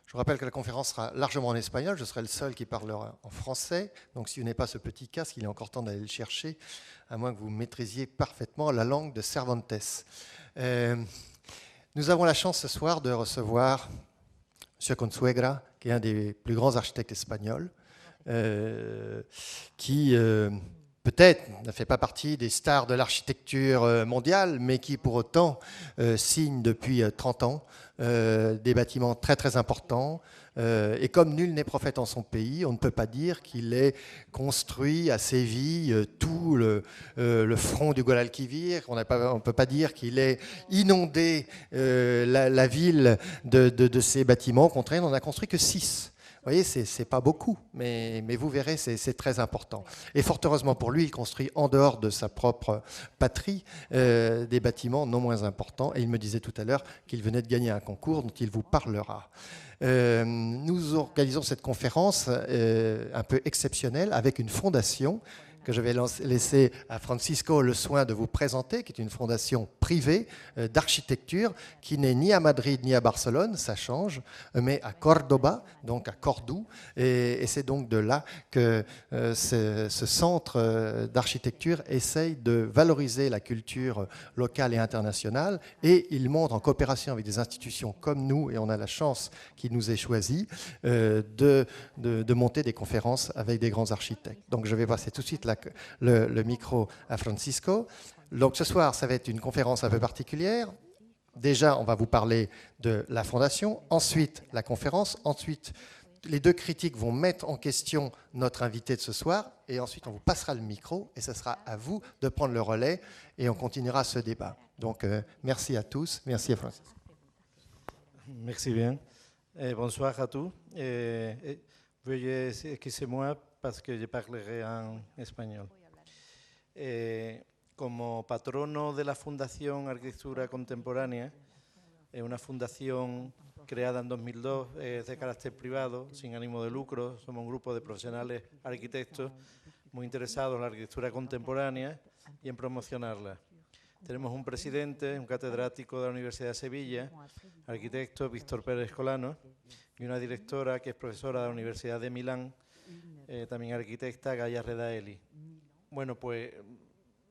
Je vous rappelle que la conférence sera largement en espagnol. Je serai le seul qui parlera en français. Donc, si vous n'avez pas ce petit casque, il est encore temps d'aller le chercher, à moins que vous maîtrisiez parfaitement la langue de Cervantes. Nous avons la chance ce soir de recevoir M. Consuegra, qui est un des plus grands architectes espagnols, qui peut-être ne fait pas partie des stars de l'architecture mondiale, mais qui pour autant signe depuis 30 ans des bâtiments très très importants. Et comme nul n'est prophète en son pays, on ne peut pas dire qu'il ait construit à Séville tout le front du Guadalquivir. On ne peut pas dire qu'il ait inondé la ville de ces bâtiments. Au contraire, on n'en a construit que 6. Vous voyez, ce n'est pas beaucoup, mais vous verrez, c'est très important. Et fort heureusement pour lui, il construit en dehors de sa propre patrie des bâtiments non moins importants. Et il me disait tout à l'heure qu'il venait de gagner un concours dont il vous parlera. Nous organisons cette conférence un peu exceptionnelle avec une fondation que je vais laisser à Francisco le soin de vous présenter, qui est une fondation privée d'architecture qui n'est ni à Madrid ni à Barcelone, ça change, mais à Córdoba, donc à Cordoue. Et c'est donc de là que ce centre d'architecture essaye de valoriser la culture locale et internationale. Et il montre en coopération avec des institutions comme nous, et on a la chance qu'il nous ait choisi, de monter des conférences avec des grands architectes. Donc je vais passer tout de suite le micro à Francisco. Donc ce soir, ça va être une conférence un peu particulière. Déjà, on va vous parler de la fondation, ensuite la conférence, ensuite les deux critiques vont mettre en question notre invité de ce soir, et ensuite on vous passera le micro, et ce sera à vous de prendre le relais, et on continuera ce débat. Donc merci à tous, merci à Francisco. Merci bien. Bonsoir à tous. Veuillez excusez-moi parce que je parlerai en español. Como patrono de la Fundación Arquitectura Contemporánea, es una fundación creada en 2002, de carácter privado, sin ánimo de lucro. Somos un grupo de profesionales arquitectos muy interesados en la arquitectura contemporánea y en promocionarla. Tenemos un presidente, un catedrático de la Universidad de Sevilla, arquitecto Víctor Pérez Colano, y una directora que es profesora de la Universidad de Milán, también arquitecta, Gaia Redaeli. Bueno, pues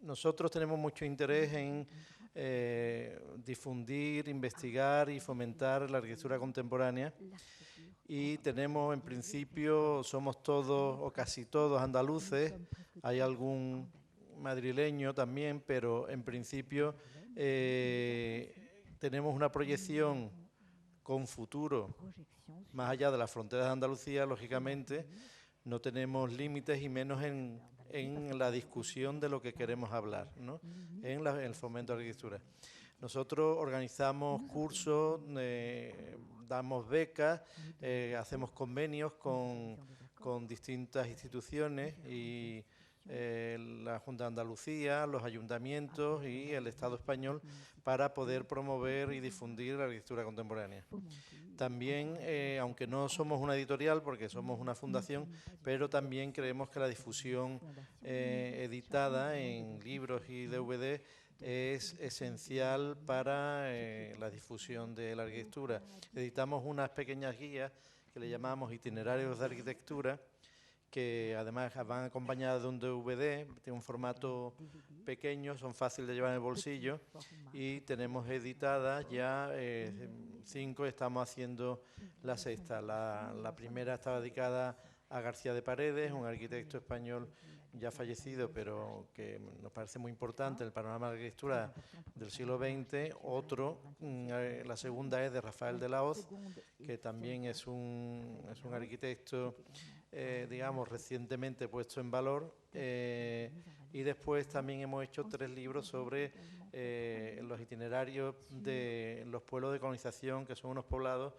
nosotros tenemos mucho interés en difundir, investigar y fomentar la arquitectura contemporánea, y tenemos, en principio, somos todos o casi todos andaluces, hay algún madrileño también, pero en principio tenemos una proyección con futuro más allá de las fronteras de Andalucía. Lógicamente no tenemos límites, y menos en la discusión de lo que queremos hablar, ¿no? En el fomento de la arquitectura. Nosotros organizamos cursos, damos becas, hacemos convenios con distintas instituciones y la Junta de Andalucía, los ayuntamientos y el Estado español para poder promover y difundir la arquitectura contemporánea. También, aunque no somos una editorial porque somos una fundación, pero también creemos que la difusión editada en libros y DVD es esencial para la difusión de la arquitectura. Editamos unas pequeñas guías que le llamamos itinerarios de arquitectura, que además van acompañadas de un DVD, tiene un formato pequeño, son fáciles de llevar en el bolsillo, y tenemos editadas ya 5, estamos haciendo la 6ª. La primera estaba dedicada a García de Paredes, un arquitecto español ya fallecido, pero que nos parece muy importante en el panorama de la arquitectura del siglo XX. La segunda es de Rafael de la Hoz, que también es un arquitecto digamos, recientemente puesto en valor, y después también hemos hecho 3 libros sobre los itinerarios de los pueblos de colonización, que son unos poblados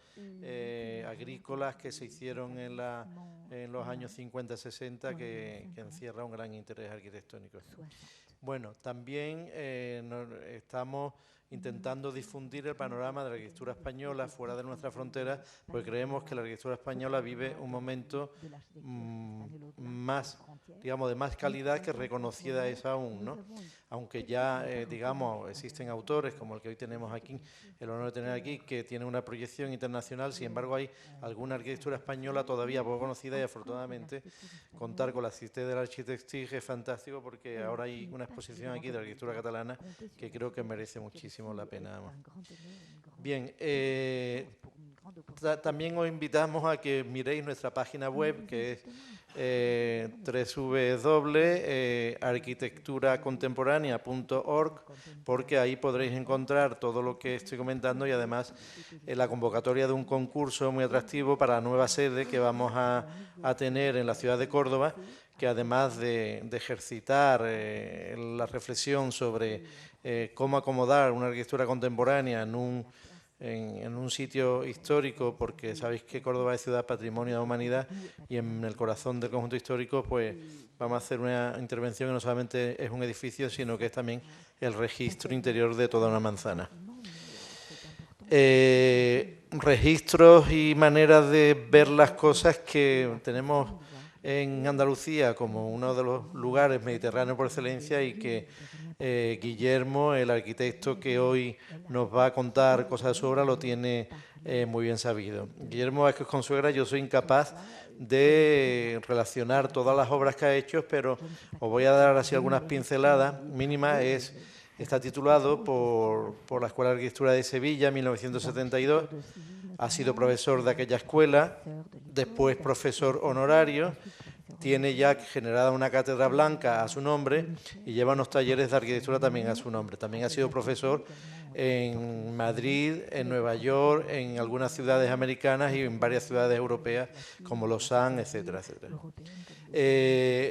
agrícolas que se hicieron en los años 50-60, que encierra un gran interés arquitectónico. Bueno, también estamos intentando difundir el panorama de la arquitectura española fuera de nuestras fronteras, porque creemos que la arquitectura española vive un momento más, digamos, de más calidad que reconocida es aún, ¿no? Aunque ya, digamos, vamos, existen autores como el que hoy tenemos aquí, el honor de tener aquí, que tiene una proyección internacional. Sin embargo, hay alguna arquitectura española todavía poco conocida y afortunadamente contar con la Cité de l'Architecture es fantástico, porque ahora hay una exposición aquí de la arquitectura catalana que creo que merece muchísimo la pena. Bien, también os invitamos a que miréis nuestra página web, que es www.arquitecturacontemporánea.org, porque ahí podréis encontrar todo lo que estoy comentando y además la convocatoria de un concurso muy atractivo para la nueva sede que vamos a tener en la ciudad de Córdoba, que además de ejercitar la reflexión sobre cómo acomodar una arquitectura contemporánea en un sitio histórico, porque sabéis que Córdoba es ciudad patrimonio de la humanidad, y en el corazón del conjunto histórico pues vamos a hacer una intervención que no solamente es un edificio, sino que es también el registro interior de toda una manzana. Registros y maneras de ver las cosas que tenemos en Andalucía como uno de los lugares mediterráneos por excelencia, y que Guillermo, el arquitecto que hoy nos va a contar cosas de su obra, lo tiene muy bien sabido. Guillermo Vázquez Consuegra, yo soy incapaz de relacionar todas las obras que ha hecho, pero os voy a dar así algunas pinceladas mínimas. Está titulado por la Escuela de Arquitectura de Sevilla en 1972, ha sido profesor de aquella escuela, después profesor honorario, tiene ya generada una cátedra blanca a su nombre y lleva unos talleres de arquitectura también a su nombre. También ha sido profesor en Madrid, en Nueva York, en algunas ciudades americanas y en varias ciudades europeas como Lausanne, etcétera, etcétera.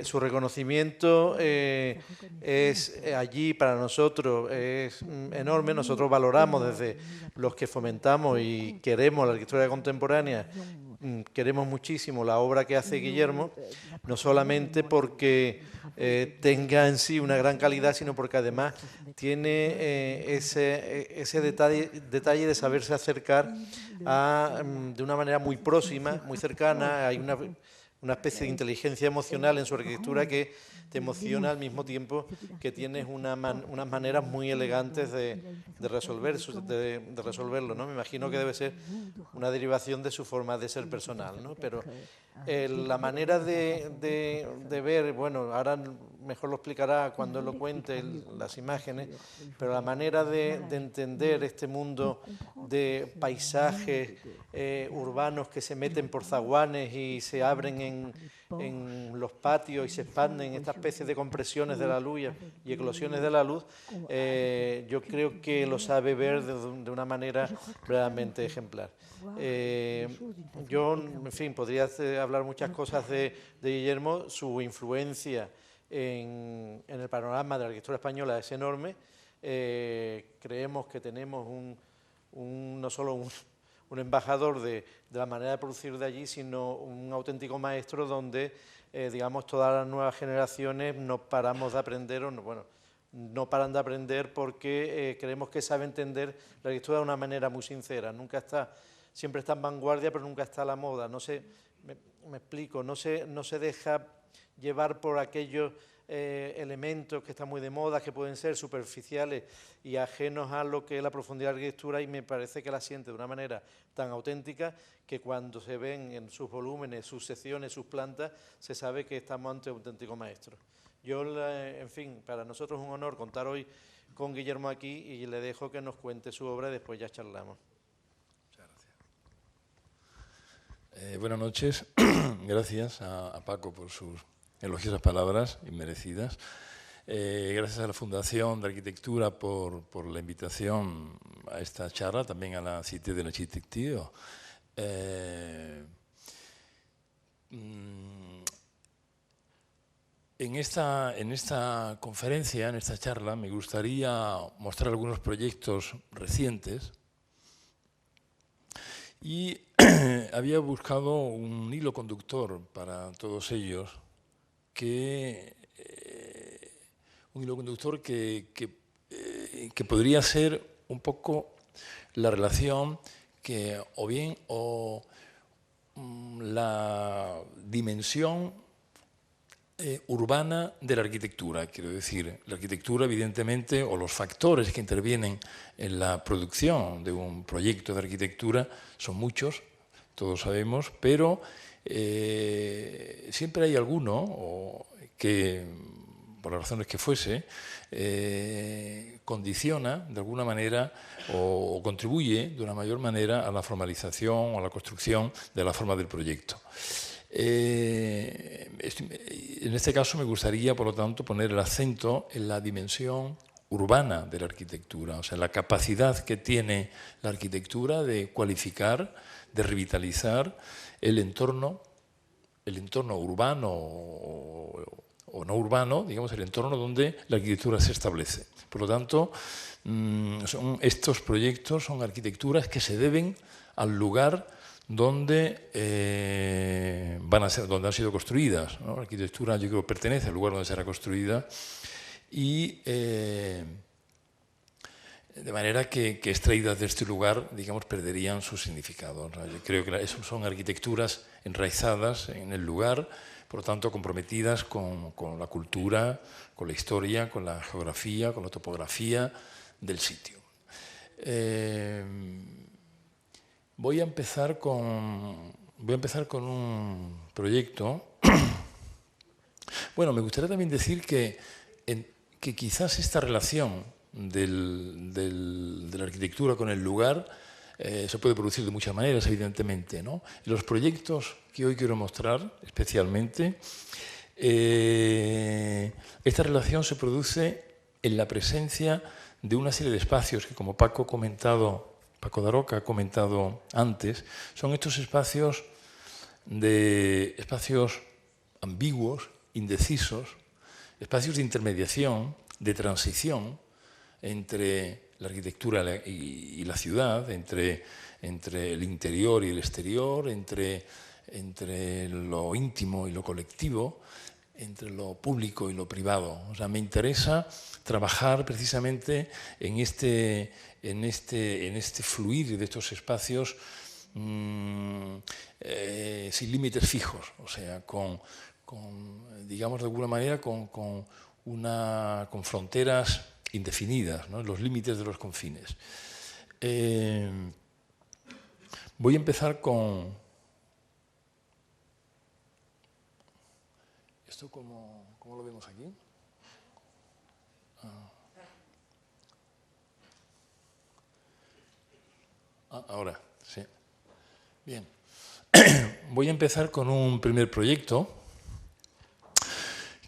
Su reconocimiento es allí para nosotros es enorme. Nosotros valoramos desde los que fomentamos y queremos la arquitectura contemporánea, queremos muchísimo la obra que hace Guillermo, no solamente porque tenga en sí una gran calidad, sino porque además tiene ese detalle de saberse acercar de una manera muy próxima, muy cercana. Hay una especie de inteligencia emocional en su arquitectura que te emociona al mismo tiempo que tienes unas maneras muy elegantes de resolverlo, ¿no? Me imagino que debe ser una derivación de su forma de ser personal, ¿no? Pero la manera de ver, bueno, ahora mejor lo explicará cuando él lo cuente, las imágenes, pero la manera de entender este mundo de paisajes urbanos que se meten por zaguanes y se abren en los patios y se expanden, esta especie de compresiones de la luz y eclosiones de la luz, yo creo que lo sabe ver de una manera realmente ejemplar. Yo, en fin, podría hablar muchas cosas de Guillermo. Su influencia en el panorama de la arquitectura española es enorme. Creemos que tenemos no solo un embajador de la manera de producir de allí, sino un auténtico maestro donde, digamos, todas las nuevas generaciones no paramos de aprender, no paran de aprender, porque creemos que sabe entender la arquitectura de una manera muy sincera. Siempre está en vanguardia, pero nunca está a la moda. Me explico, no se deja llevar por aquellos elementos que están muy de moda, que pueden ser superficiales y ajenos a lo que es la profundidad de la arquitectura, y me parece que la siente de una manera tan auténtica que cuando se ven en sus volúmenes, sus secciones, sus plantas, se sabe que estamos ante un auténtico maestro. En fin, para nosotros es un honor contar hoy con Guillermo aquí, y le dejo que nos cuente su obra y después ya charlamos. Muchas gracias. Buenas noches. Gracias a Paco por sus elogiosas palabras inmerecidas. Gracias a la Fundación de Arquitectura por la invitación a esta charla, también a la Cité de l'Architecture. En esta conferencia, en esta charla, me gustaría mostrar algunos proyectos recientes, y había buscado un hilo conductor para todos ellos, un hilo conductor que podría ser un poco la relación o la dimensión urbana de la arquitectura. Quiero decir, la arquitectura, evidentemente, o los factores que intervienen en la producción de un proyecto de arquitectura son muchos, todos sabemos, pero siempre hay alguno que, por las razones que fuese, condiciona de alguna manera o contribuye de una mayor manera a la formalización o a la construcción de la forma del proyecto. En este caso me gustaría, por lo tanto, poner el acento en la dimensión urbana de la arquitectura, o sea, la capacidad que tiene la arquitectura de cualificar, de revitalizar el entorno urbano o no urbano, digamos, el entorno donde la arquitectura se establece. Por lo tanto, estos proyectos son arquitecturas que se deben al lugar donde donde han sido construidas, ¿no? La arquitectura, yo creo, pertenece al lugar donde será construida y de manera que extraídas de este lugar, digamos, perderían su significado, ¿no? Yo creo que son arquitecturas enraizadas en el lugar, por lo tanto comprometidas con la cultura, con la historia, con la geografía, con la topografía del sitio. Voy a empezar con un proyecto. Bueno, me gustaría también decir que quizás esta relación de la arquitectura con el lugar se puede producir de muchas maneras, evidentemente, ¿no? En los proyectos que hoy quiero mostrar, especialmente, esta relación se produce en la presencia de una serie de espacios que, como Paco Daroca ha comentado antes, son estos espacios ambiguos, indecisos, espacios de intermediación, de transición entre la arquitectura y la ciudad, entre el interior y el exterior, entre lo íntimo y lo colectivo, entre lo público y lo privado. O sea, me interesa trabajar precisamente en este fluir de estos espacios sin límites fijos, o sea, digamos de alguna manera, con fronteras indefinidas, ¿no? Los límites de los confines. Voy a empezar con... ¿Esto cómo lo vemos aquí? Ahora, sí. Bien. Voy a empezar con un primer proyecto,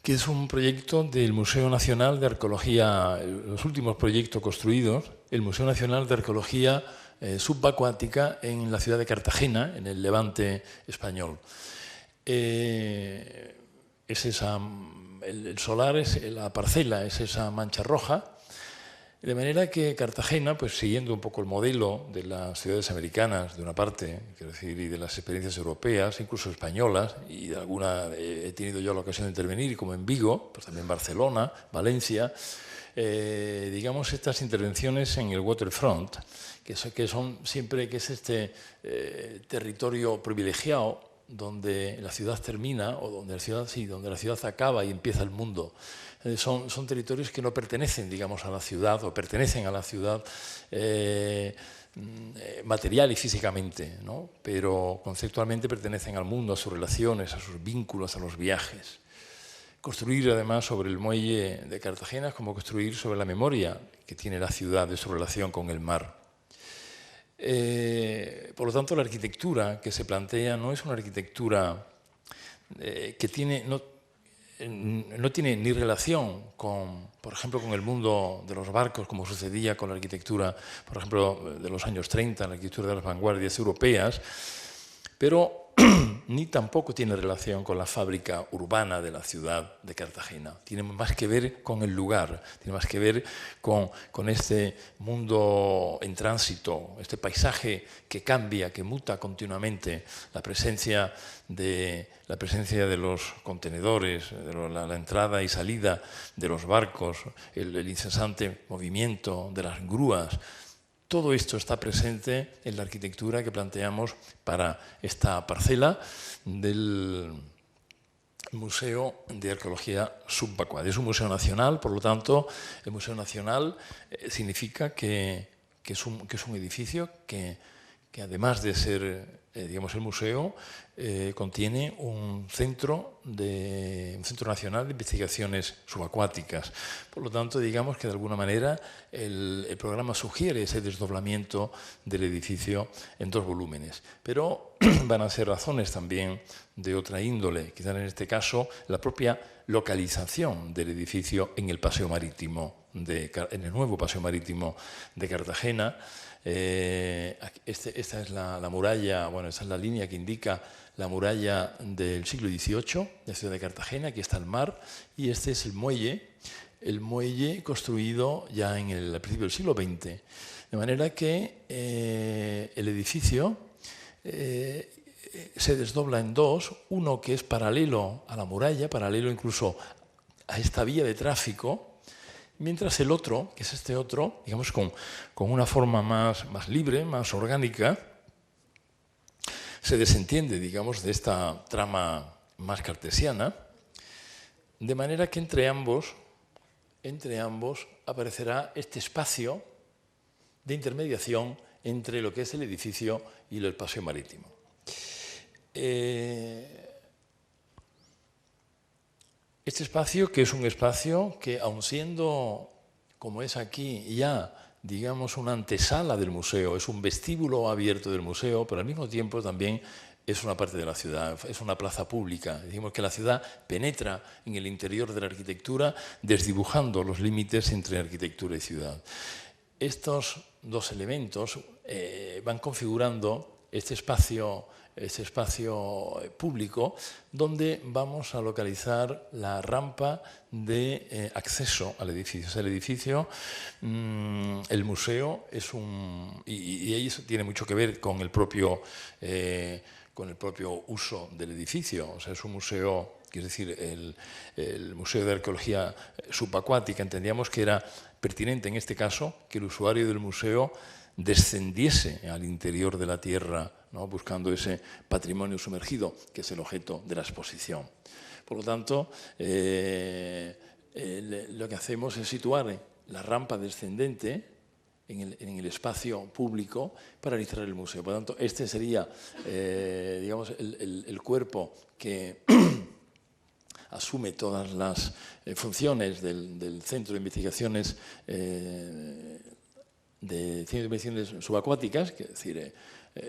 que es un proyecto del Museo Nacional de Arqueología, los últimos proyectos construidos, el Museo Nacional de Arqueología Subacuática en la ciudad de Cartagena, en el Levante español. El solar, la parcela es esa mancha roja, de manera que Cartagena, pues siguiendo un poco el modelo de las ciudades americanas, de una parte, quiero decir, y de las experiencias europeas, incluso españolas, y de alguna he tenido yo la ocasión de intervenir, como en Vigo, pues también Barcelona, Valencia, digamos, estas intervenciones en el waterfront, que es este territorio privilegiado donde la ciudad termina o donde la ciudad acaba y empieza el mundo. Son territorios que no pertenecen, digamos, a la ciudad o pertenecen a la ciudad material y físicamente, ¿no? Pero conceptualmente pertenecen al mundo, a sus relaciones, a sus vínculos, a los viajes. Construir, además, sobre el muelle de Cartagena es como construir sobre la memoria que tiene la ciudad de su relación con el mar. Por lo tanto, la arquitectura que se plantea no es una arquitectura que no tiene ni relación con, por ejemplo, con el mundo de los barcos, como sucedía con la arquitectura, por ejemplo, de los años 30, la arquitectura de las vanguardias europeas, pero ni tampoco tiene relación con la fábrica urbana de la ciudad de Cartagena. Tiene más que ver con el lugar, tiene más que ver con este mundo en tránsito, este paisaje que cambia, que muta continuamente, la presencia de los contenedores, de la entrada y salida de los barcos, el incesante movimiento de las grúas. Todo esto está presente en la arquitectura que planteamos para esta parcela del Museo de Arqueología Subacuática. Es un museo nacional, por lo tanto, el Museo Nacional significa que es un edificio que además de ser, digamos, el museo, contiene un centro nacional de investigaciones subacuáticas. Por lo tanto, digamos que de alguna manera el programa sugiere ese desdoblamiento del edificio en 2 volúmenes. Pero van a ser razones también de otra índole, quizás en este caso la propia localización del edificio en el paseo marítimo, en el nuevo paseo marítimo de Cartagena. Esta es la muralla, bueno, esta es la línea que indica la muralla del siglo XVIII de la ciudad de Cartagena. Aquí está el mar y este es el muelle construido ya al principio del siglo XX. De manera que el edificio se desdobla en 2, uno que es paralelo a la muralla, paralelo incluso a esta vía de tráfico, mientras el otro, que es este otro, digamos con una forma más libre, más orgánica, se desentiende, digamos, de esta trama más cartesiana, de manera que entre ambos aparecerá este espacio de intermediación entre lo que es el edificio y el paseo marítimo. Este espacio, que es un espacio que, aun siendo, como es aquí, ya, digamos, una antesala del museo, es un vestíbulo abierto del museo, pero al mismo tiempo también es una parte de la ciudad, es una plaza pública. Decimos que la ciudad penetra en el interior de la arquitectura, desdibujando los límites entre arquitectura y ciudad. Estos 2 elementos van configurando este espacio público donde vamos a localizar la rampa de acceso al edificio. O sea, el edificio, el museo, y eso tiene mucho que ver con el propio uso del edificio. O sea, es un museo, quiero decir, el Museo de Arqueología Subacuática, entendíamos que era pertinente en este caso que el usuario del museo descendiese al interior de la tierra, ¿no?, buscando ese patrimonio sumergido, que es el objeto de la exposición. Por lo tanto, lo que hacemos es situar la rampa descendente en el espacio público para realizar el museo. Por lo tanto, este sería, digamos, el cuerpo que asume todas las funciones del Centro de Investigaciones Subacuáticas, que es decir,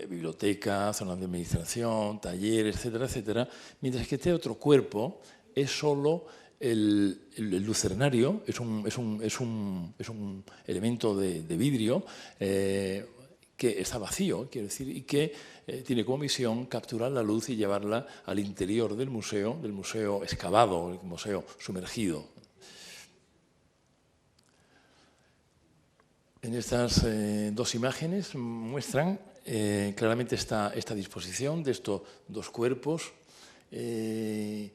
biblioteca, zonas de administración, talleres, etcétera, etcétera, mientras que este otro cuerpo es solo el lucernario, es un elemento de vidrio que está vacío, quiero decir, y que tiene como misión capturar la luz y llevarla al interior del museo excavado, el museo sumergido. En estas 2 imágenes muestran claramente esta disposición de estos 2 cuerpos que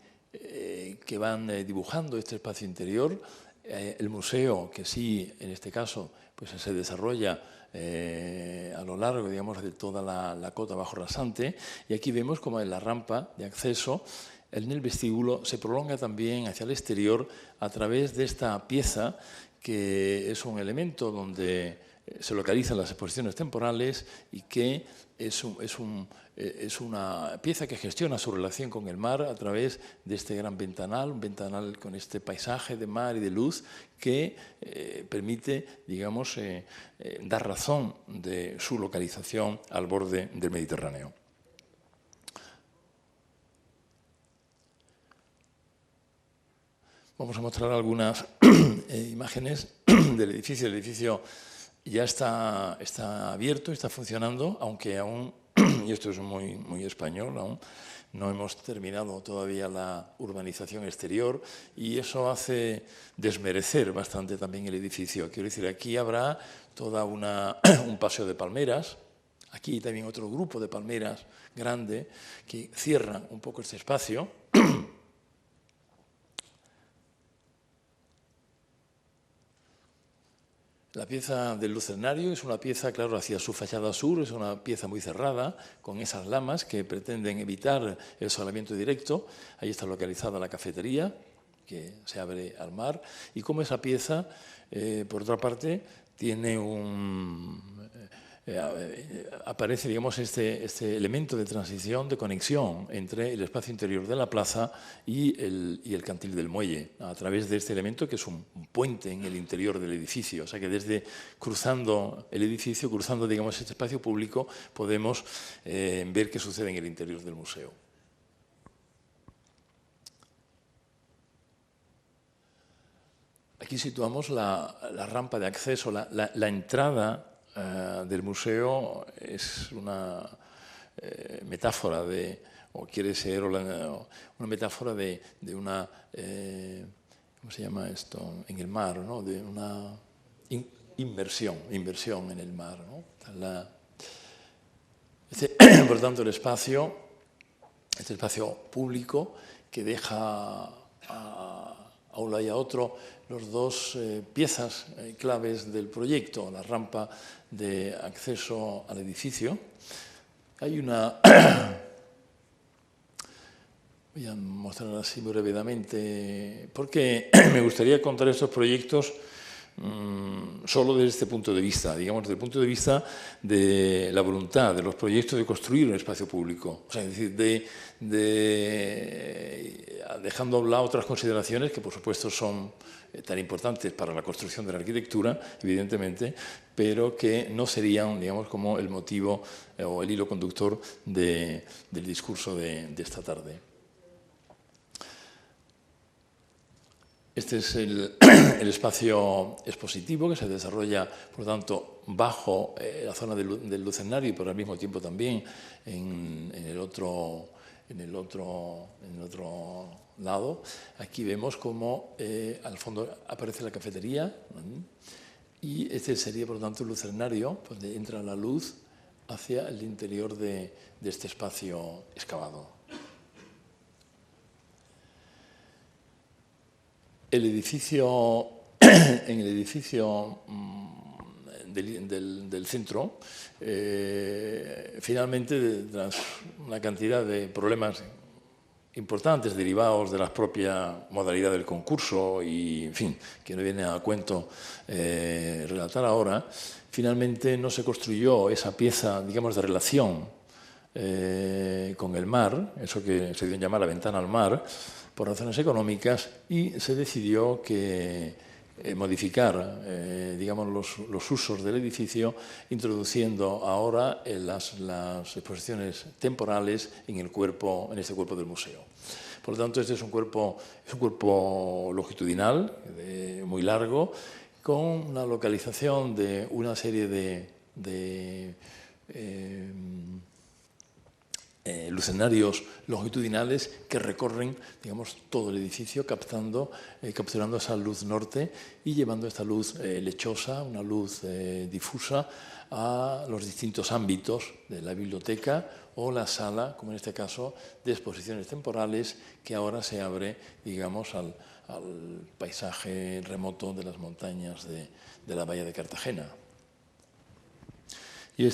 van dibujando este espacio interior. El museo, que sí, en este caso, pues se desarrolla a lo largo, digamos, de toda la cota bajo rasante, y aquí vemos como en la rampa de acceso, en el vestíbulo, se prolonga también hacia el exterior a través de esta pieza, que es un elemento donde se localizan las exposiciones temporales y que es una pieza que gestiona su relación con el mar a través de este gran ventanal, un ventanal con este paisaje de mar y de luz que permite, digamos, dar razón de su localización al borde del Mediterráneo. Vamos a mostrar algunas imágenes del edificio. El edificio ya está abierto, está funcionando, aunque aún, y esto es muy español, aún no hemos terminado todavía la urbanización exterior y eso hace desmerecer bastante también el edificio. Quiero decir, aquí habrá toda un paseo de palmeras, aquí también otro grupo de palmeras grande que cierran un poco este espacio. La pieza del lucernario es una pieza, claro, hacia su fachada sur, es una pieza muy cerrada, con esas lamas que pretenden evitar el solamiento directo. Ahí está localizada la cafetería, que se abre al mar, y como esa pieza, por otra parte, tiene aparece, digamos, este elemento de transición, de conexión entre el espacio interior de la plaza y el cantil del muelle, a través de este elemento que es un puente en el interior del edificio. O sea que desde cruzando el edificio, cruzando, digamos, este espacio público, podemos ver qué sucede en el interior del museo. Aquí situamos la rampa de acceso, la entrada del museo. Es una metáfora o quiere ser una metáfora de una, ¿cómo se llama esto? En el mar, ¿no? De una inversión en el mar, ¿no? Por tanto, este espacio público que deja a un lado y a otro los dos piezas claves del proyecto, la rampa de acceso al edificio. Hay una... Voy a mostrar así muy brevemente, porque me gustaría contar estos proyectos solo desde este punto de vista, digamos, desde el punto de vista de la voluntad de los proyectos de construir un espacio público. O sea, es decir, dejando a un lado otras consideraciones que, por supuesto, son tan importantes para la construcción de la arquitectura, evidentemente, pero que no serían, digamos, como el motivo o el hilo conductor del discurso de esta tarde. Este es el espacio expositivo que se desarrolla, por lo tanto, bajo la zona del lucernario, pero al mismo tiempo también en el otro lado. Aquí vemos cómo al fondo aparece la cafetería y este sería, por lo tanto, el lucernario, donde entra la luz hacia el interior de este espacio excavado. En el edificio del centro, finalmente, tras una cantidad de problemas importantes derivados de la propia modalidad del concurso y, en fin, que no viene a cuento relatar ahora, finalmente no se construyó esa pieza, digamos, de relación con el mar, eso que se dio en llamar la ventana al mar, por razones económicas, y se decidió modificar digamos, los usos del edificio, introduciendo ahora las exposiciones temporales en este cuerpo del museo. Por lo tanto, este es un cuerpo longitudinal, muy largo, con una localización de una serie de lucernarios longitudinales que recorren, digamos, todo el edificio, capturando esa luz norte y llevando esta luz lechosa, una luz difusa, a los distintos ámbitos de la biblioteca o la sala, como en este caso, de exposiciones temporales, que ahora se abre, digamos, al paisaje remoto de las montañas de la bahía de Cartagena. Y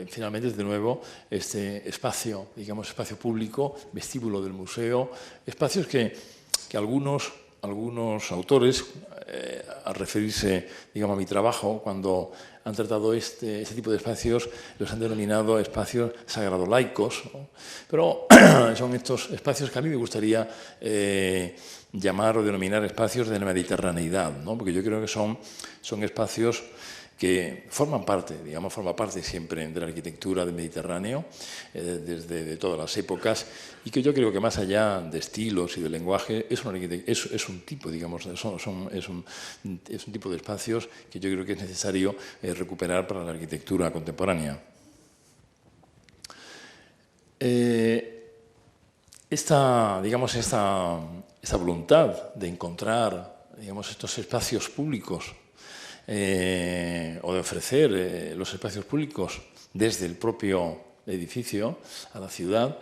finalmente, de nuevo, este espacio, digamos, espacio público, vestíbulo del museo, espacios que algunos autores, al referirse, digamos, a mi trabajo, cuando han tratado este tipo de espacios, los han denominado espacios sagrado-laicos, ¿no? Pero son estos espacios que a mí me gustaría llamar o denominar espacios de la mediterraneidad, ¿no? Porque yo creo que son espacios que forma parte siempre de la arquitectura del Mediterráneo, desde todas las épocas, y que yo creo que más allá de estilos y de lenguaje, es un tipo, digamos, es un tipo de espacios que yo creo que es necesario recuperar para la arquitectura contemporánea. Esta voluntad de encontrar, digamos, estos espacios públicos o de ofrecer los espacios públicos desde el propio edificio a la ciudad,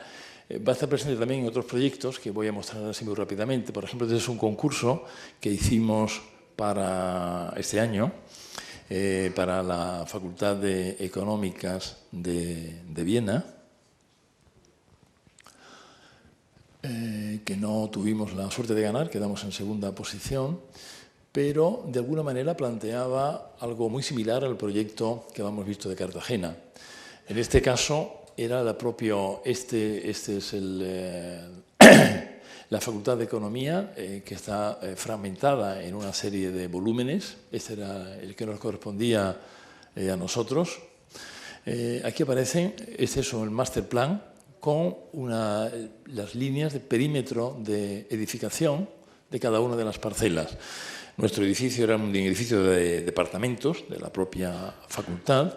va a estar presente también en otros proyectos que voy a mostrar así muy rápidamente. Por ejemplo, este es un concurso que hicimos para este año para la Facultad de Económicas de Viena, que no tuvimos la suerte de ganar, quedamos en segunda posición, pero de alguna manera planteaba algo muy similar al proyecto que habíamos visto de Cartagena. En este caso era la la Facultad de Economía, que está fragmentada en una serie de volúmenes. Este era el que nos correspondía a nosotros. Aquí aparece, el master plan con las líneas de perímetro de edificación de cada una de las parcelas. Nuestro edificio era un edificio de departamentos de la propia facultad,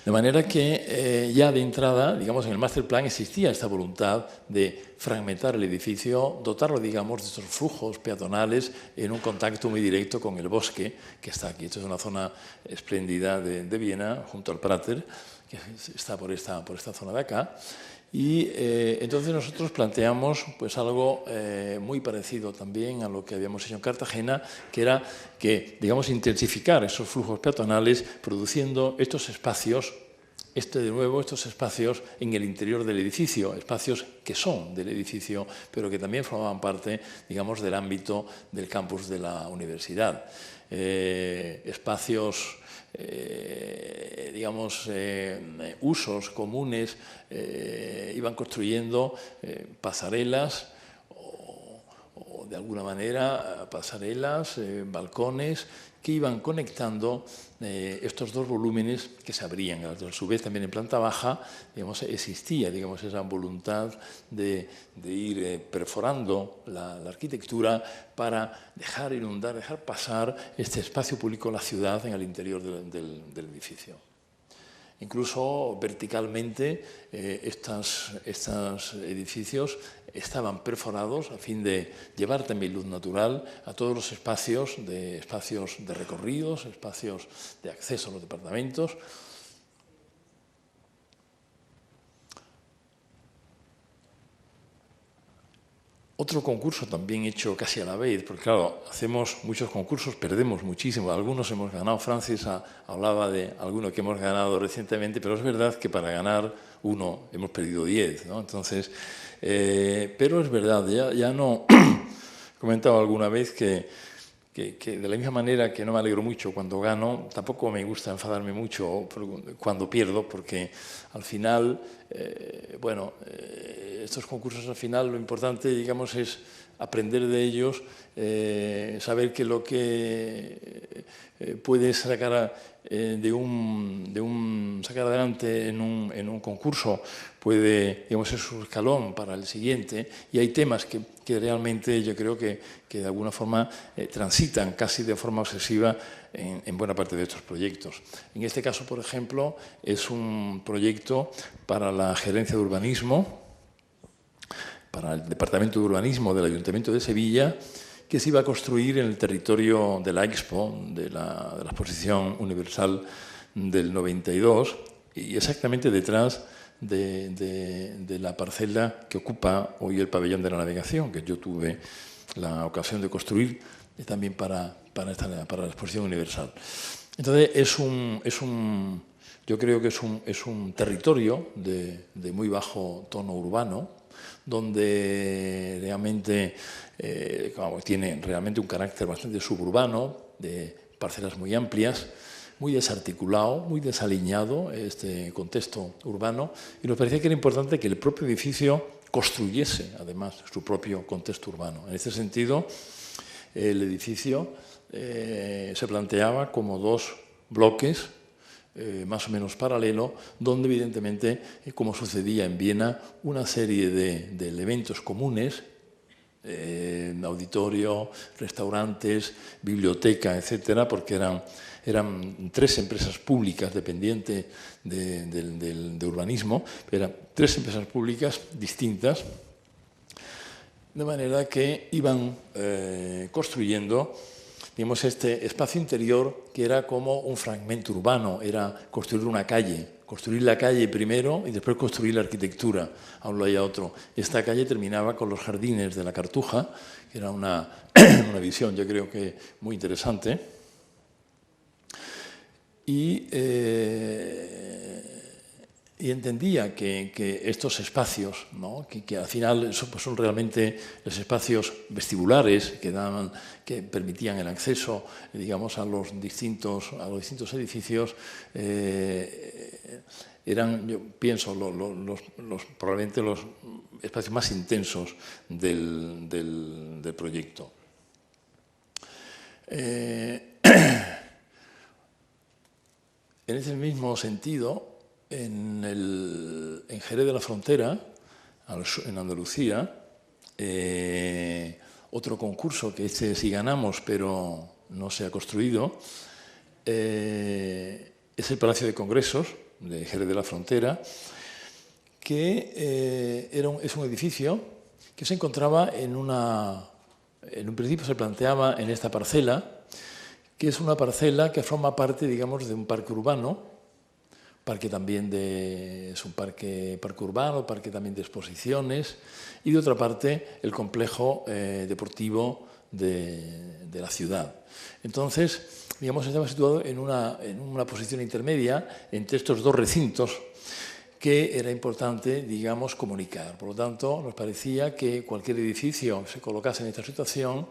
de manera que ya de entrada, digamos, en el master plan existía esta voluntad de fragmentar el edificio, dotarlo, digamos, de estos flujos peatonales en un contacto muy directo con el bosque que está aquí. Esto es una zona espléndida de Viena, junto al Prater, que está por esta zona de acá. Y entonces nosotros planteamos pues algo muy parecido también a lo que habíamos hecho en Cartagena, que era digamos, intensificar esos flujos peatonales produciendo estos espacios, estos espacios en el interior del edificio, espacios que son del edificio, pero que también formaban parte, digamos, del ámbito del campus de la universidad. Espacios digamos, usos comunes, iban construyendo pasarelas o de alguna manera pasarelas, balcones que iban conectando estos dos volúmenes que se abrían. A su vez, también en planta baja, digamos, existía, digamos, esa voluntad de ir perforando la arquitectura para dejar inundar, dejar pasar este espacio público, la ciudad, en el interior del edificio. Incluso verticalmente, estos edificios estaban perforados a fin de llevar también luz natural a todos los espacios de recorridos, espacios de acceso a los departamentos. Otro concurso también hecho casi a la vez, porque claro, hacemos muchos concursos, perdemos muchísimo, algunos hemos ganado. Francis hablaba de algunos que hemos ganado recientemente, pero es verdad que para ganar uno hemos perdido 10, ¿no? Entonces, pero es verdad, ya no he comentado alguna vez que de la misma manera que no me alegro mucho cuando gano, tampoco me gusta enfadarme mucho cuando pierdo, porque al final, estos concursos al final lo importante, digamos, es aprender de ellos, saber que lo que puedes sacar sacar adelante en un concurso puede, digamos, ser su escalón para el siguiente, y hay temas que realmente yo creo que de alguna forma transitan casi de forma obsesiva en buena parte de estos proyectos. En este caso, por ejemplo, es un proyecto para la Gerencia de Urbanismo, para el Departamento de Urbanismo del Ayuntamiento de Sevilla, que se iba a construir en el territorio de la Expo, de la Exposición Universal del 92, y exactamente detrás de la parcela que ocupa hoy el Pabellón de la Navegación, que yo tuve la ocasión de construir también para la Exposición Universal. Entonces, yo creo que es un territorio de muy bajo tono urbano, donde realmente tiene realmente un carácter bastante suburbano, de parcelas muy amplias, muy desarticulado, muy desaliñado este contexto urbano, y nos parecía que era importante que el propio edificio construyese, además, su propio contexto urbano. En este sentido, el edificio se planteaba como dos bloques más o menos paralelo, donde evidentemente, como sucedía en Viena, una serie de elementos comunes, auditorio, restaurantes, biblioteca, etcétera, porque eran tres empresas públicas dependientes de urbanismo, eran tres empresas públicas distintas, de manera que iban construyendo, digamos, este espacio interior que era como un fragmento urbano, era construir una calle construir la calle primero y después construir la arquitectura a un lado y a otro. Esta calle terminaba con los jardines de la Cartuja, que era una visión, yo creo que muy interesante. Y entendía que estos espacios, ¿no? que al final son realmente los espacios vestibulares que permitían el acceso, digamos, a los distintos edificios, eran, yo pienso, probablemente los espacios más intensos del proyecto. En ese mismo sentido, en Jerez de la Frontera, en Andalucía, otro concurso que sí ganamos, pero no se ha construido, es el Palacio de Congresos de Jerez de la Frontera, que es un edificio que se encontraba en un principio se planteaba en esta parcela, que es una parcela que forma parte, digamos, de un parque urbano, es un parque urbano, parque también de exposiciones, y de otra parte el complejo deportivo de la ciudad. Entonces, digamos, estaba situado en una posición intermedia entre estos dos recintos que era importante, digamos, comunicar. Por lo tanto, nos parecía que cualquier edificio que se colocase en esta situación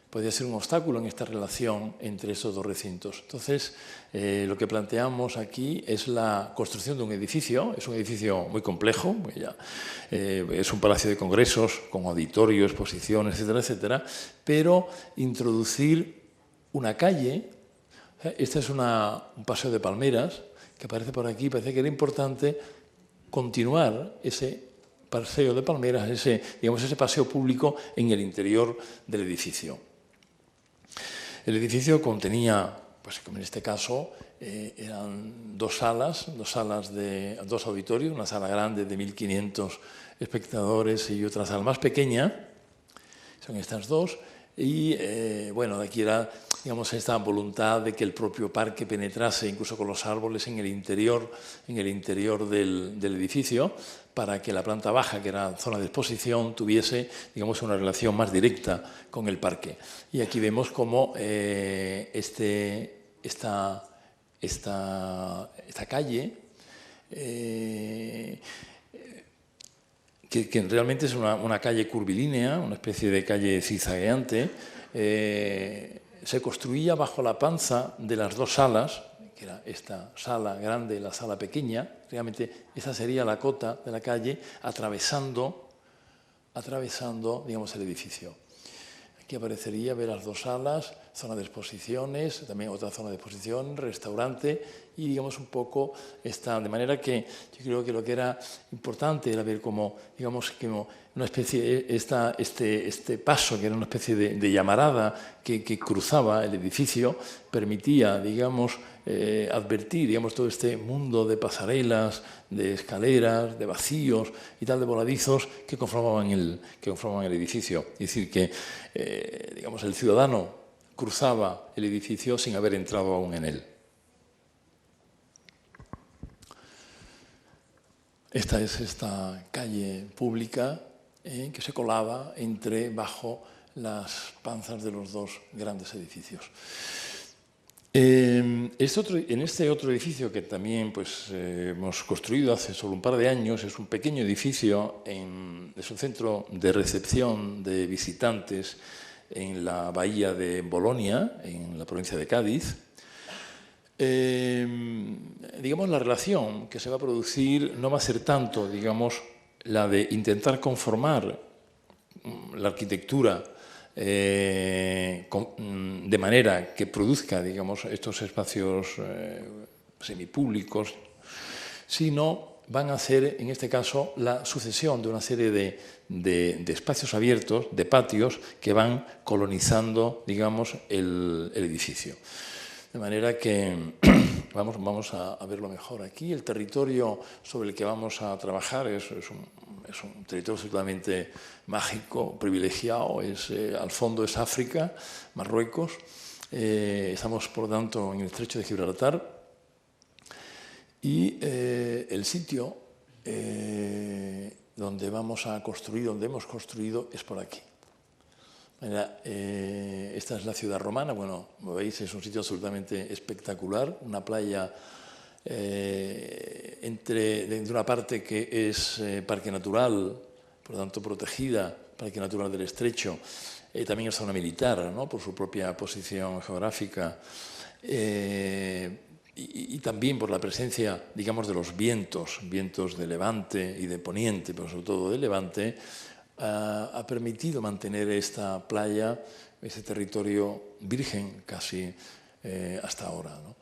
podía ser un obstáculo en esta relación entre estos dos recintos. Entonces, lo que planteamos aquí es la construcción de un edificio. Es un edificio muy complejo, es un palacio de congresos con auditorio, exposiciones, etcétera, etcétera, pero introducir una calle. Este es un paseo de palmeras que aparece por aquí. Parece que era importante continuar ese paseo de palmeras, ese paseo público en el interior del edificio. El edificio contenía, pues como en este caso, eran dos auditorios, una sala grande de 1.500 espectadores y otra sala más pequeña, son estas dos, y bueno, de aquí era, digamos, esta voluntad de que el propio parque penetrase, incluso con los árboles, en el interior del edificio, para que la planta baja, que era zona de exposición, tuviese, digamos, una relación más directa con el parque. Y aquí vemos cómo esta calle, que realmente es una calle curvilínea, una especie de calle zigzagueante, se construía bajo la panza de las dos salas, que era esta sala grande y la sala pequeña. Realmente esa sería la cota de la calle atravesando, digamos, el edificio. Aquí aparecería ver las dos salas, zona de exposiciones, también otra zona de exposición, restaurante, y digamos un poco de manera que yo creo que lo que era importante era ver como, digamos, como una especie, este paso, que era una especie de llamarada que cruzaba el edificio, permitía, digamos, advertir, digamos, todo este mundo de pasarelas, de escaleras, de vacíos y tal, de voladizos que conformaban el edificio. Es decir, que, digamos, el ciudadano cruzaba el edificio sin haber entrado aún en él. Esta es esta calle pública que se colaba bajo las panzas de los dos grandes edificios. En este otro edificio que también pues, hemos construido hace solo un par de años, es un pequeño edificio, es un centro de recepción de visitantes en la bahía de Bolonia, en la provincia de Cádiz. Digamos, la relación que se va a producir no va a ser tanto, digamos, la de intentar conformar la arquitectura de manera que produzca, digamos, estos espacios semipúblicos, sino van a ser, en este caso, la sucesión de una serie de espacios abiertos, de patios, que van colonizando, digamos, el edificio. De manera que vamos a verlo mejor aquí. El territorio sobre el que vamos a trabajar es un territorio absolutamente mágico, privilegiado. Al fondo es África, Marruecos. Estamos, por lo tanto, en el estrecho de Gibraltar. Y el sitio donde vamos a construir, donde hemos construido, es por aquí. Esta es la ciudad romana. Bueno, como veis, es un sitio absolutamente espectacular, una playa de una parte que es parque natural, por lo tanto protegida, Parque Natural del Estrecho, también es zona militar, ¿no?, por su propia posición geográfica, y también por la presencia, digamos, de los vientos de levante y de poniente, pero sobre todo de levante, ha permitido mantener esta playa, este territorio virgen casi hasta ahora, ¿no?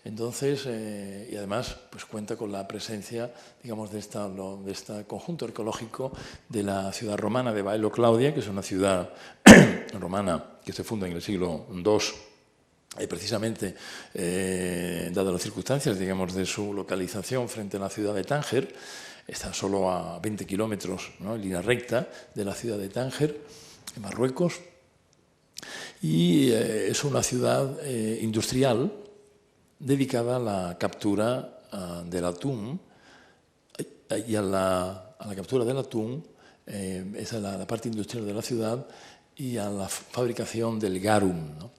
Entonces, y además, pues cuenta con la presencia, digamos, de este conjunto arqueológico de la ciudad romana de Baelo Claudia, que es una ciudad romana que se funda en el siglo II, precisamente dadas las circunstancias, digamos, de su localización frente a la ciudad de Tánger. Está solo a 20 kilómetros, ¿no?, en línea recta de la ciudad de Tánger, en Marruecos, y es una ciudad industrial dedicada a la captura del atún, y a la captura del atún, esa es la parte industrial de la ciudad, y a la fabricación del garum, ¿no?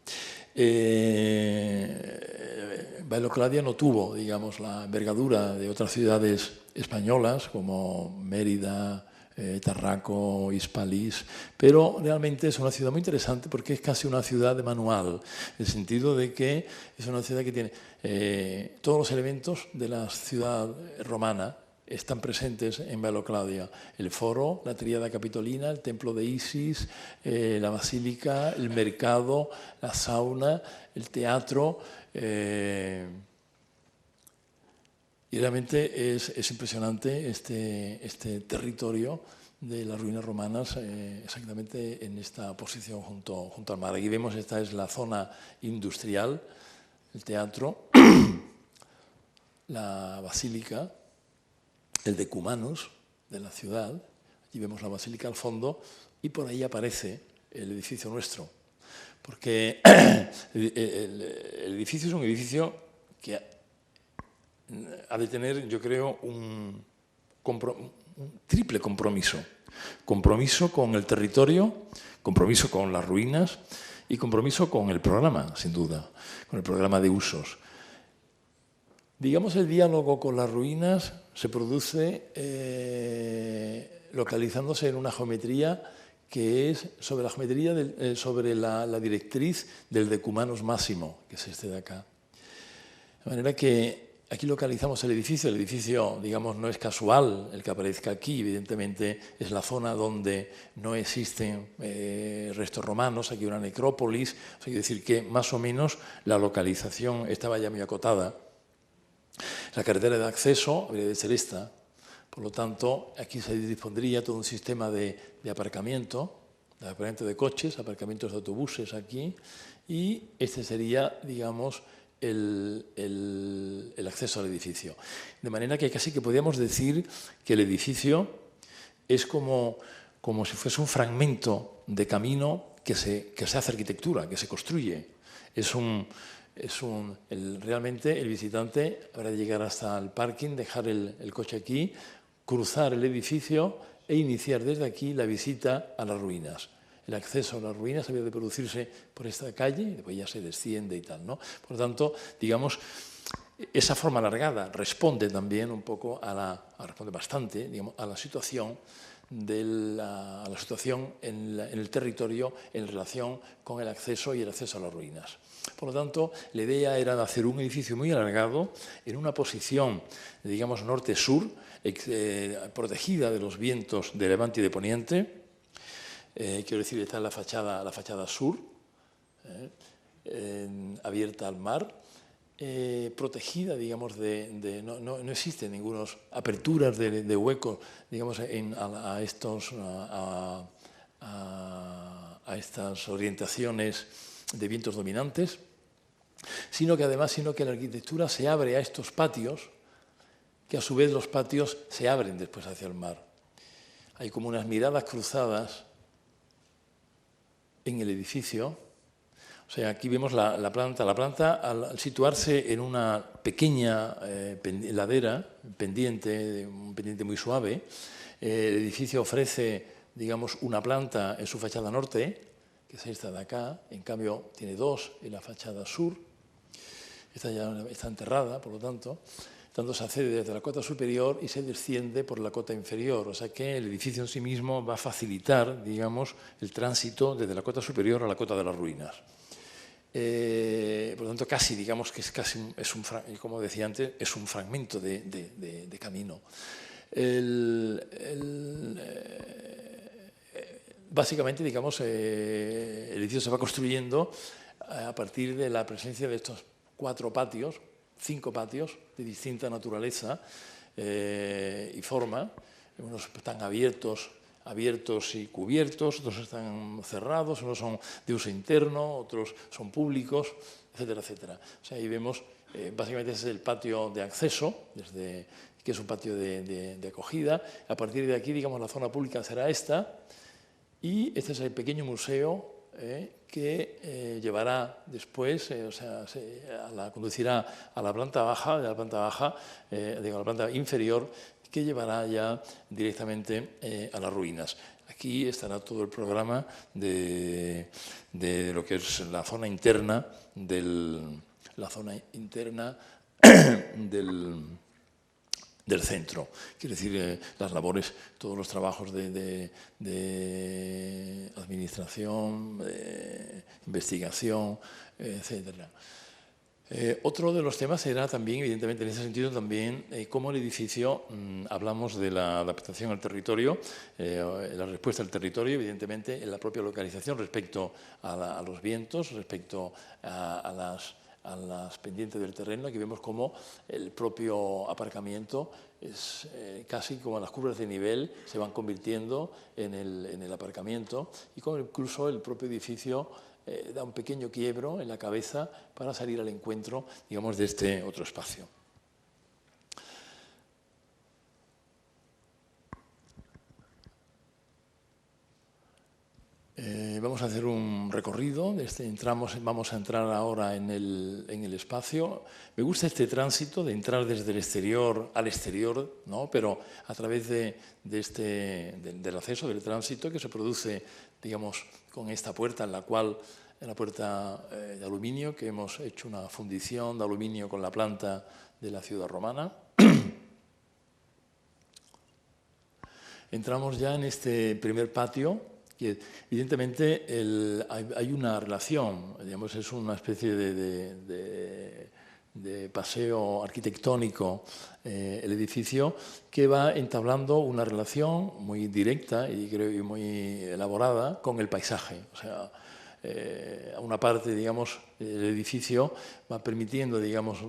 Baelo Claudia no tuvo, digamos, la envergadura de otras ciudades españolas como Mérida, Tarraco, Hispalis, pero realmente es una ciudad muy interesante porque es casi una ciudad de manual, en el sentido de que es una ciudad que tiene todos los elementos de la ciudad romana están presentes en Baelo Claudia: el foro, la tríada capitolina, el templo de Isis, la basílica, el mercado, la sauna, el teatro. Y realmente es impresionante este territorio de las ruinas romanas, exactamente en esta posición junto al mar. Aquí vemos, esta es la zona industrial, el teatro, la basílica, el decumanus de la ciudad. Aquí vemos la basílica al fondo y por ahí aparece el edificio nuestro. Porque el edificio es un edificio que ha de tener, yo creo, un triple compromiso. Compromiso con el territorio, compromiso con las ruinas y compromiso con el programa, sin duda, con el programa de usos. Digamos, el diálogo con las ruinas se produce localizándose en una geometría que es sobre la directriz del decumanus máximo, que es este de acá. De manera que aquí localizamos el edificio, digamos, no es casual el que aparezca aquí, evidentemente es la zona donde no existen restos romanos, aquí hay una necrópolis, o sea, quiere decir que más o menos la localización estaba ya muy acotada. La carretera de acceso habría de ser esta, por lo tanto, aquí se dispondría todo un sistema de aparcamiento de coches, aparcamientos de autobuses aquí, y este sería, digamos, el acceso al edificio. De manera que casi que podríamos decir que el edificio es como si fuese un fragmento de camino que se hace arquitectura, que se construye. Realmente el visitante habrá de llegar hasta el parking, dejar el coche aquí, cruzar el edificio e iniciar desde aquí la visita a las ruinas. El acceso a las ruinas había de producirse por esta calle y después ya se desciende y tal, ¿no? Por lo tanto, digamos, esa forma alargada responde también un poco responde bastante, digamos, a la situación en el territorio en relación con el acceso y el acceso a las ruinas. Por lo tanto, la idea era de hacer un edificio muy alargado en una posición, digamos, norte-sur, protegida de los vientos de levante y de poniente. Quiero decir, está la fachada sur, abierta al mar, protegida, digamos, no existen ninguna aperturas de huecos, digamos, a estas orientaciones de vientos dominantes, sino que la arquitectura se abre a estos patios, que a su vez los patios se abren después hacia el mar. Hay como unas miradas cruzadas en el edificio, o sea, aquí vemos la planta. La planta, al situarse en una pequeña ladera, pendiente, un pendiente muy suave, el edificio ofrece, digamos, una planta en su fachada norte, que es esta de acá. En cambio, tiene dos en la fachada sur. Esta ya está enterrada, por lo tanto se accede desde la cota superior y se desciende por la cota inferior. O sea que el edificio en sí mismo va a facilitar, digamos, el tránsito desde la cota superior a la cota de las ruinas. Por lo tanto, casi, digamos que como decía antes, es un fragmento de camino. Básicamente, digamos, el edificio se va construyendo a partir de la presencia de estos 5 patios de distinta naturaleza y forma. Unos están abiertos y cubiertos, otros están cerrados, unos son de uso interno, otros son públicos, etcétera, etcétera. O sea, ahí vemos, básicamente ese es el patio de acceso, que es un patio de acogida. A partir de aquí, digamos, la zona pública será esta, y este es el pequeño museo que llevará después, conducirá a la planta baja, a la planta inferior, que llevará ya directamente a las ruinas. Aquí estará todo el programa de lo que es la zona interna del centro. Quiere decir, las labores, todos los trabajos de administración, investigación, etcétera. Otro de los temas será también, evidentemente, en ese sentido también, cómo el edificio, hablamos de la adaptación al territorio, la respuesta al territorio, evidentemente, en la propia localización respecto a los vientos, respecto a las pendientes del terreno. Aquí vemos cómo el propio aparcamiento es casi como las curvas de nivel se van convirtiendo en el aparcamiento, y como incluso el propio edificio da un pequeño quiebro en la cabeza para salir al encuentro, digamos, de este otro espacio. Vamos a hacer un recorrido, vamos a entrar ahora en el espacio. Me gusta este tránsito de entrar desde el exterior al exterior, ¿no? Pero a través del acceso, del tránsito que se produce, digamos, con esta puerta, en la puerta de aluminio, que hemos hecho una fundición de aluminio con la planta de la ciudad romana. Entramos ya en este primer patio, que evidentemente hay una relación, digamos, es una especie de paseo arquitectónico, el edificio, que va entablando una relación muy directa y creo que muy elaborada con el paisaje. O sea, a una parte, digamos, el edificio va permitiendo, digamos,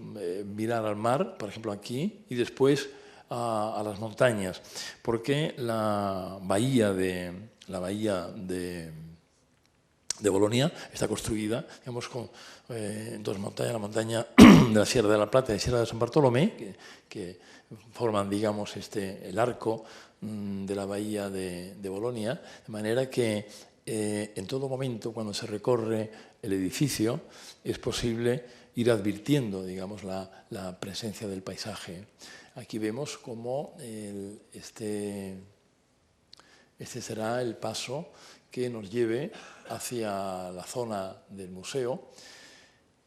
mirar al mar, por ejemplo aquí, y después a las montañas, porque la bahía de Bolonia está construida, digamos, con dos montañas, la montaña de la Sierra de la Plata y la Sierra de San Bartolomé, que forman, digamos, el arco de la bahía de Bolonia, de manera que en todo momento, cuando se recorre el edificio, es posible ir advirtiendo, digamos, la presencia del paisaje. Aquí vemos cómo este será el paso que nos lleve hacia la zona del museo,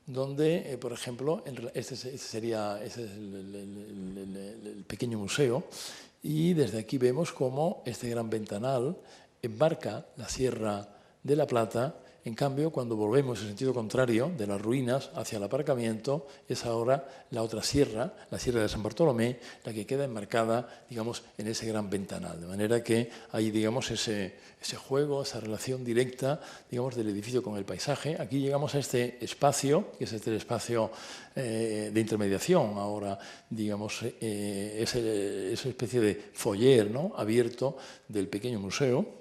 donde, por ejemplo, este es el pequeño museo, y desde aquí vemos cómo este gran ventanal embarca la Sierra de la Plata. En cambio, cuando volvemos en sentido contrario, de las ruinas hacia el aparcamiento, es ahora la otra sierra, la Sierra de San Bartolomé, la que queda enmarcada, digamos, en ese gran ventanal. De manera que hay, digamos, ese juego, esa relación directa, digamos, del edificio con el paisaje. Aquí llegamos a este espacio, que es el espacio de intermediación. Ahora, digamos, es esa especie de foyer, ¿no?, abierto del pequeño museo,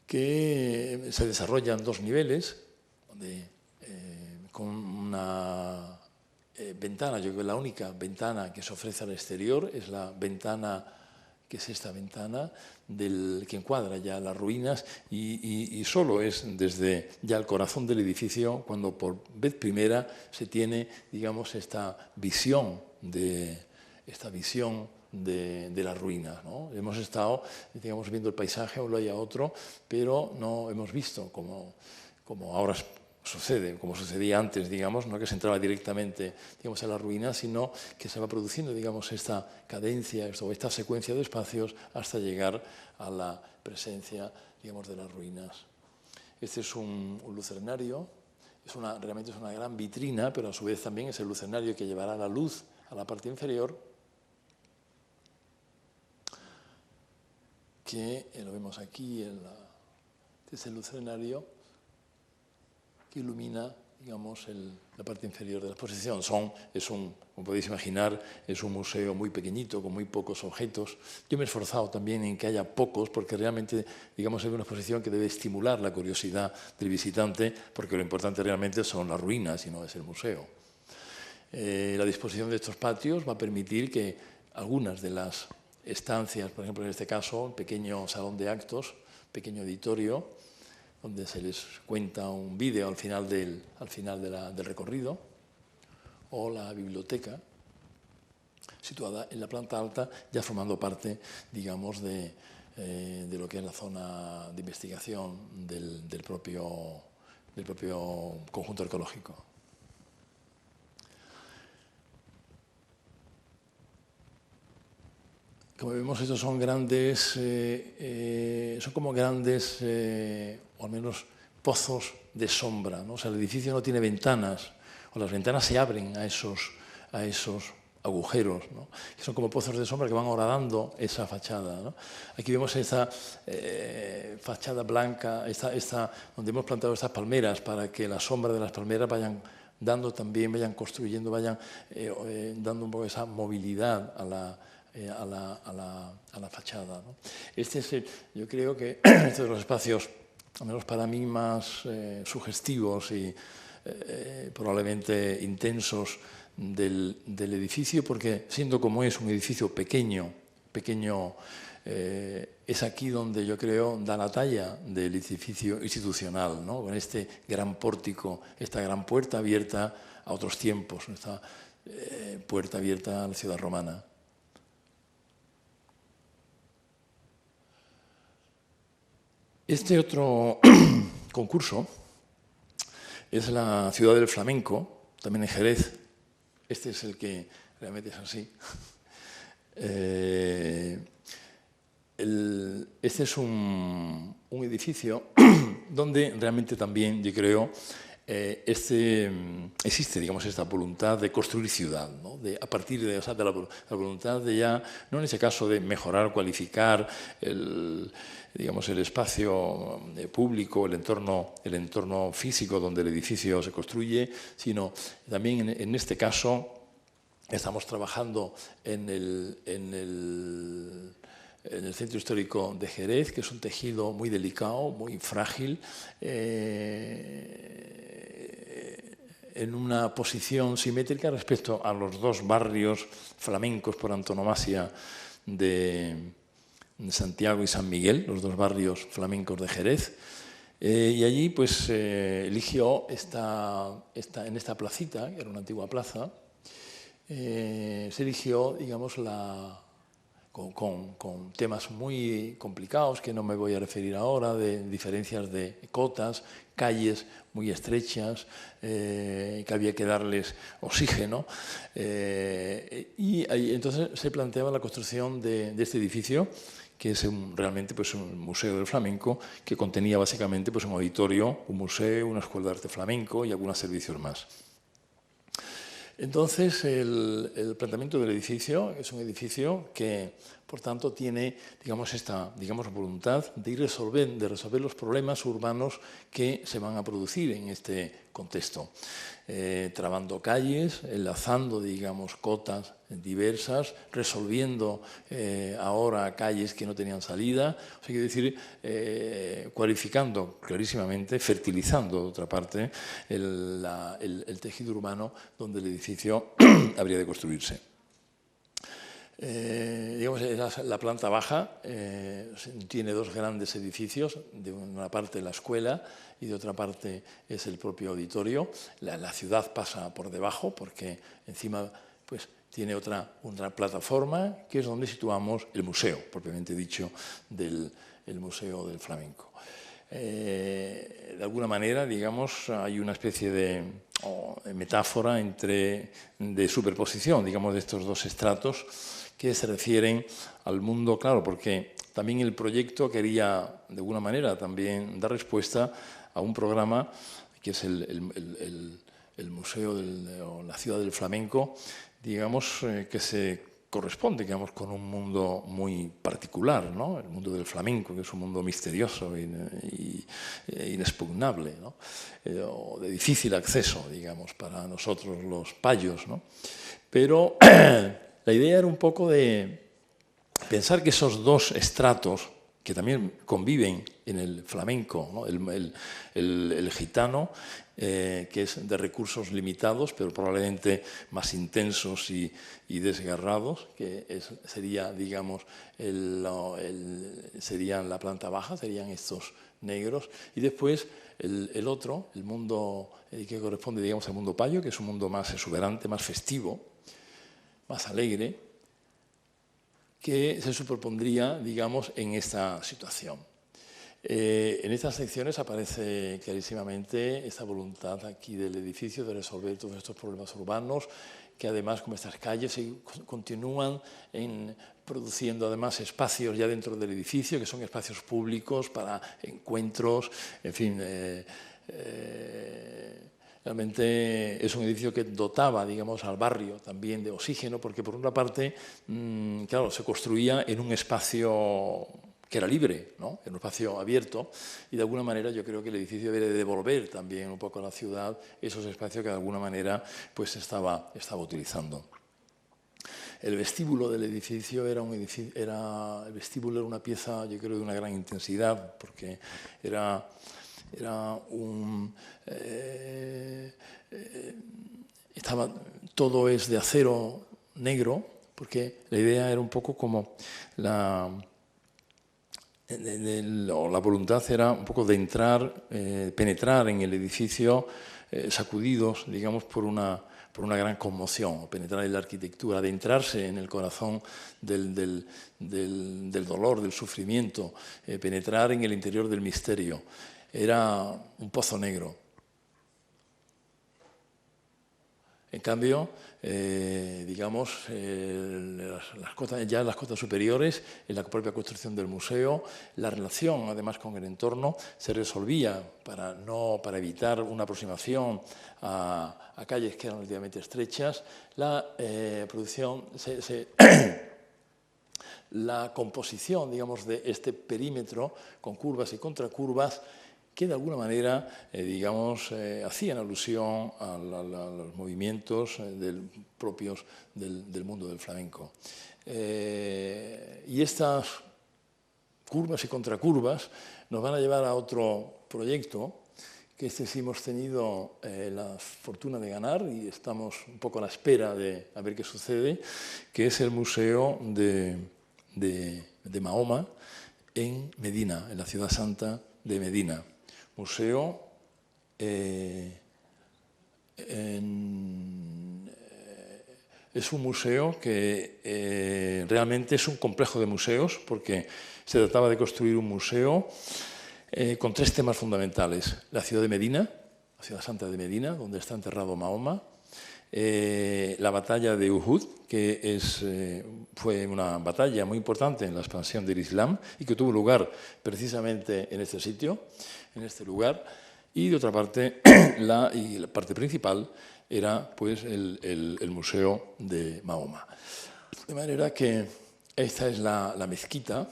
que se desarrolla en 2 niveles, con una ventana. Yo creo que la única ventana que se ofrece al exterior es la ventana que es esta ventana que encuadra ya las ruinas y solo es desde ya el corazón del edificio cuando por vez primera se tiene, digamos, esta visión de las ruinas, ¿no? Hemos estado, digamos, viendo el paisaje a un lado y a otro, pero no hemos visto como ahora sucede, como sucedía antes, digamos, no que se entraba directamente, digamos, a las ruinas, sino que se va produciendo, digamos, esta cadencia, esta secuencia de espacios hasta llegar a la presencia, digamos, de las ruinas. Este es un lucernario, realmente es una gran vitrina, pero a su vez también es el lucernario que llevará la luz a la parte inferior, que lo vemos aquí, este es el lucernario que ilumina, digamos, la parte inferior de la exposición. Como podéis imaginar, es un museo muy pequeñito, con muy pocos objetos. Yo me he esforzado también en que haya pocos, porque realmente, digamos, es una exposición que debe estimular la curiosidad del visitante, porque lo importante realmente son las ruinas y no es el museo. La disposición de estos patios va a permitir que algunas de las estancias, por ejemplo, en este caso, un pequeño salón de actos, pequeño auditorio, donde se les cuenta un vídeo al final del recorrido, o la biblioteca, situada en la planta alta, ya formando parte, digamos, de lo que es la zona de investigación del propio conjunto arqueológico. Como vemos, estos son grandes, son como grandes, o al menos pozos de sombra, ¿no? O sea, el edificio no tiene ventanas, o las ventanas se abren a esos agujeros, ¿no? Que son como pozos de sombra que van horadando esa fachada, ¿no? Aquí vemos esta fachada blanca, donde hemos plantado estas palmeras para que la sombra de las palmeras vayan dando también, vayan construyendo, vayan dando un poco esa movilidad a la fachada, ¿no? Yo creo que este es de los espacios, al menos para mí, más sugestivos y probablemente intensos del edificio, porque siendo como es un edificio pequeño, es aquí donde yo creo da la talla del edificio institucional, ¿no? Con este gran pórtico, esta gran puerta abierta a otros tiempos, esta puerta abierta a la ciudad romana. Este otro concurso es la Ciudad del Flamenco, también en Jerez. Este es el que realmente es así. Este es un edificio donde realmente también, yo creo, existe, digamos, esta voluntad de construir ciudad, ¿no? A partir de la voluntad de ya, no en ese caso de mejorar, cualificar digamos, el espacio público, el entorno físico donde el edificio se construye, sino también en este caso estamos trabajando en el Centro Histórico de Jerez, que es un tejido muy delicado, muy frágil, en una posición simétrica respecto a los dos barrios flamencos por antonomasia de Santiago y San Miguel, los dos barrios flamencos de Jerez. Y allí pues eligió en esta placita, que era una antigua plaza, se eligió, digamos, con temas muy complicados, que no me voy a referir ahora, de diferencias de cotas, calles muy estrechas, que había que darles oxígeno. Y ahí, entonces se planteaba la construcción de este edificio, que es realmente pues, un museo del flamenco, que contenía básicamente pues, un auditorio, un museo, una escuela de arte flamenco y algunos servicios más. Entonces, el planteamiento del edificio es un edificio que, por tanto, tiene, digamos, esta voluntad de resolver los problemas urbanos que se van a producir en este contexto, trabando calles, enlazando, digamos, cotas diversas, resolviendo ahora calles que no tenían salida, o sea, quiero decir, cualificando clarísimamente, fertilizando, de otra parte, el tejido urbano donde el edificio habría de construirse. Digamos, la planta baja tiene dos grandes edificios, de una parte la escuela y de otra parte es el propio auditorio. La ciudad pasa por debajo porque encima pues, tiene otra plataforma que es donde situamos el museo, propiamente dicho, el Museo del Flamenco. De alguna manera, digamos, hay una especie de metáfora de superposición, digamos, de estos dos estratos que se refieren al mundo, claro, porque también el proyecto quería, de alguna manera, también dar respuesta a un programa que es el Museo o la Ciudad del Flamenco, digamos, que se corresponde, digamos, con un mundo muy particular, ¿no? El mundo del flamenco, que es un mundo misterioso e inexpugnable, ¿no? O de difícil acceso, digamos, para nosotros los payos, ¿no? Pero la idea era un poco de pensar que esos dos estratos, que también conviven en el flamenco, ¿no? el gitano, que es de recursos limitados, pero probablemente más intensos y desgarrados, que sería, digamos, serían la planta baja, serían estos negros, y después el otro, el mundo que corresponde, digamos, al mundo payo, que es un mundo más exuberante, más festivo, más alegre, que se superpondría, digamos, en esta situación. En estas secciones aparece clarísimamente esta voluntad aquí del edificio de resolver todos estos problemas urbanos, que además, como estas calles, se continúan produciendo además espacios ya dentro del edificio, que son espacios públicos para encuentros, en fin. Realmente es un edificio que dotaba, digamos, al barrio también de oxígeno, porque por una parte, claro, se construía en un espacio que era libre, ¿no? En un espacio abierto, y de alguna manera yo creo que el edificio debe devolver también un poco a la ciudad esos espacios que de alguna manera pues estaba utilizando. El vestíbulo del edificio era una pieza, yo creo, de una gran intensidad, porque todo es de acero negro, porque la idea era un poco como la voluntad era un poco de entrar, penetrar en el edificio sacudidos, digamos, por una gran conmoción, penetrar en la arquitectura, adentrarse en el corazón del dolor, del sufrimiento, penetrar en el interior del misterio. Era un pozo negro. En cambio, digamos, las cotas superiores, en la propia construcción del museo, la relación además con el entorno se resolvía para evitar una aproximación a calles que eran relativamente estrechas. La la composición, digamos, de este perímetro con curvas y contracurvas que de alguna manera, digamos, hacían alusión a los movimientos propios del mundo del flamenco. Y estas curvas y contracurvas nos van a llevar a otro proyecto que sí hemos tenido la fortuna de ganar y estamos un poco a la espera de a ver qué sucede, que es el Museo de Mahoma en Medina, en la ciudad santa de Medina. Museo es un museo que realmente es un complejo de museos, porque se trataba de construir un museo con tres temas fundamentales: la ciudad de Medina, la ciudad santa de Medina, donde está enterrado Mahoma; la batalla de Uhud, que fue una batalla muy importante en la expansión del Islam y que tuvo lugar precisamente en este sitio, en este lugar; y de otra parte, la parte principal era pues, el Museo de Mahoma. De manera que esta es la mezquita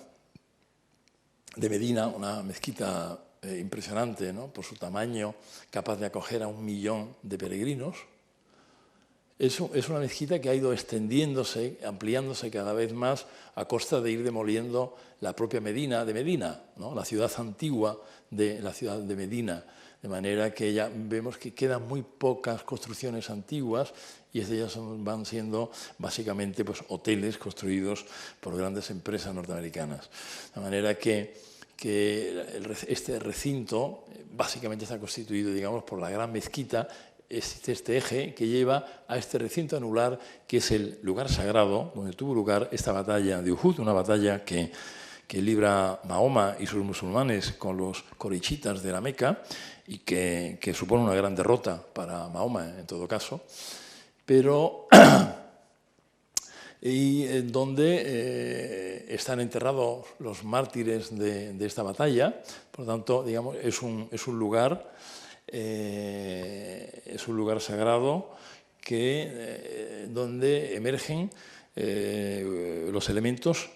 de Medina, una mezquita impresionante, ¿no? Por su tamaño, capaz de acoger a 1 millón de peregrinos. Es una mezquita que ha ido extendiéndose, ampliándose cada vez más a costa de ir demoliendo la propia Medina de Medina, ¿no? La ciudad antigua de la ciudad de Medina, de manera que ya vemos que quedan muy pocas construcciones antiguas y ellas van siendo básicamente pues, hoteles construidos por grandes empresas norteamericanas. De manera que este recinto básicamente está constituido, digamos, por la gran mezquita, este eje que lleva a este recinto anular, que es el lugar sagrado donde tuvo lugar esta batalla de Uhud, una batalla que libra Mahoma y sus musulmanes con los quraychitas de la Meca y que supone una gran derrota para Mahoma en todo caso, pero y donde están enterrados los mártires de esta batalla. Por lo tanto, digamos, es un lugar sagrado donde emergen los elementos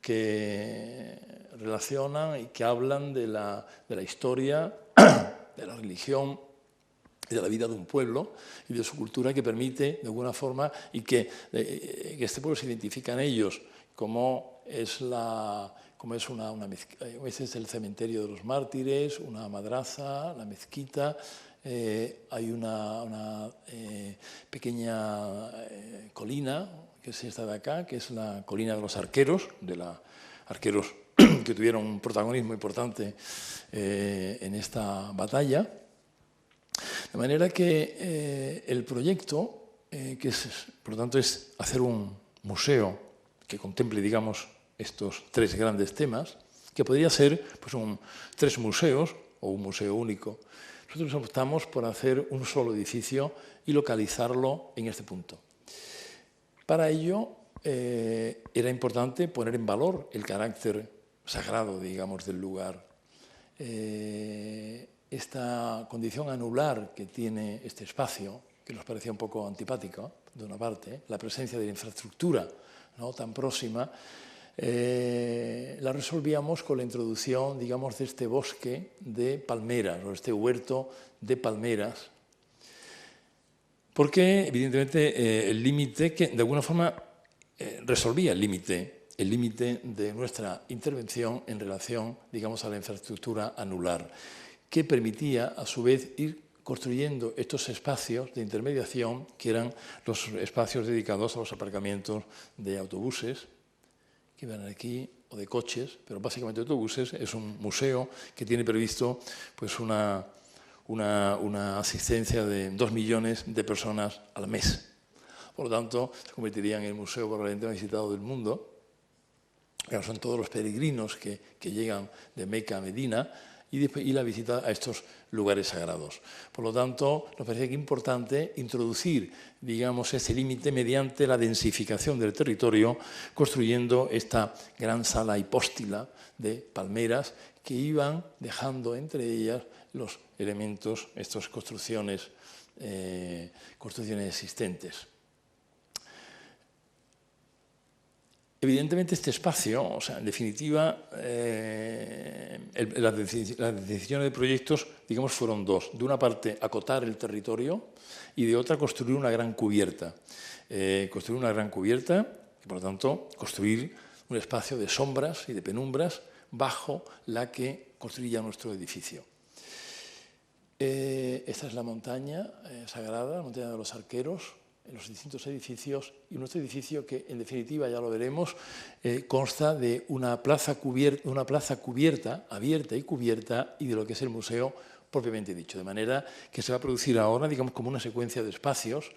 que relacionan y que hablan de la historia, de la religión, de la vida de un pueblo y de su cultura, que permite, de alguna forma, y que este pueblo se identifica en ellos como es este es el cementerio de los mártires, una madraza, la mezquita. Hay una pequeña colina, que es esta de acá, que es la colina de los arqueros, arqueros que tuvieron un protagonismo importante en esta batalla. De manera que el proyecto, por lo tanto, es hacer un museo que contemple, digamos, estos tres grandes temas, que podría ser pues, 3 museos o un museo único. Nosotros optamos por hacer un solo edificio y localizarlo en este punto. Para ello era importante poner en valor el carácter sagrado, digamos, del lugar. Esta condición anular que tiene este espacio, que nos parecía un poco antipático, de una parte, la presencia de la infraestructura, ¿no?, tan próxima, la resolvíamos con la introducción, digamos, de este bosque de palmeras, o este huerto de palmeras, porque, evidentemente, el límite que, de alguna forma, resolvía el límite de nuestra intervención en relación, digamos, a la infraestructura anular, que permitía, a su vez, ir construyendo estos espacios de intermediación, que eran los espacios dedicados a los aparcamientos de autobuses, que van aquí, o de coches, pero básicamente autobuses. Es un museo que tiene previsto pues, una asistencia de 2 millones de personas al mes. Por lo tanto, se convertiría en el museo probablemente más visitado del mundo. Son todos los peregrinos que llegan de Meca a Medina y la visita a estos lugares sagrados. Por lo tanto, nos parecía que importante introducir, digamos, ese límite mediante la densificación del territorio, construyendo esta gran sala hipóstila de palmeras que iban dejando entre ellas los elementos, estas construcciones existentes. Evidentemente este espacio, o sea, en definitiva, las decisiones de proyectos, digamos, fueron 2. De una parte, acotar el territorio y de otra, construir una gran cubierta. Construir una gran cubierta y, por lo tanto, construir un espacio de sombras y de penumbras bajo la que construía nuestro edificio. Esta es la montaña sagrada, la montaña de los arqueros, en los distintos edificios, y nuestro edificio, que en definitiva ya lo veremos, consta de una plaza cubierta, abierta y cubierta, y de lo que es el museo propiamente dicho. De manera que se va a producir ahora, digamos, como una secuencia de espacios,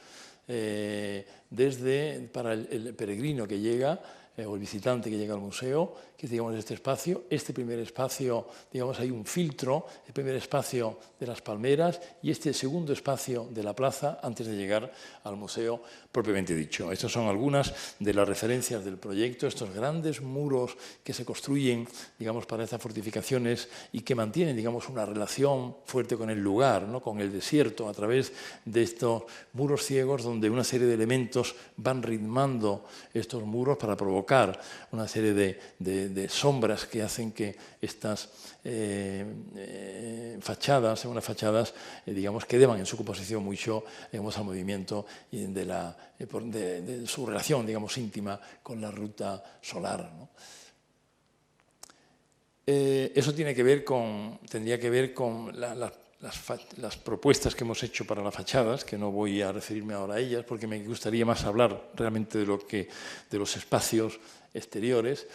para el peregrino que llega, o el visitante que llega al museo, que es, digamos, este espacio. Este primer espacio, digamos, hay un filtro, el primer espacio de las palmeras y este segundo espacio de la plaza antes de llegar al museo propiamente dicho. Estas son algunas de las referencias del proyecto, estos grandes muros que se construyen, digamos, para estas fortificaciones y que mantienen, digamos, una relación fuerte con el lugar, ¿no?, con el desierto, a través de estos muros ciegos donde una serie de elementos van ritmando estos muros para provocar una serie de sombras que hacen que estas fachadas, unas fachadas, digamos, que deban en su composición mucho, digamos, al movimiento y de su relación, digamos, íntima con la ruta solar, ¿no? Eso tendría que ver con las propuestas que hemos hecho para las fachadas, que no voy a referirme ahora a ellas, porque me gustaría más hablar realmente de los espacios exteriores.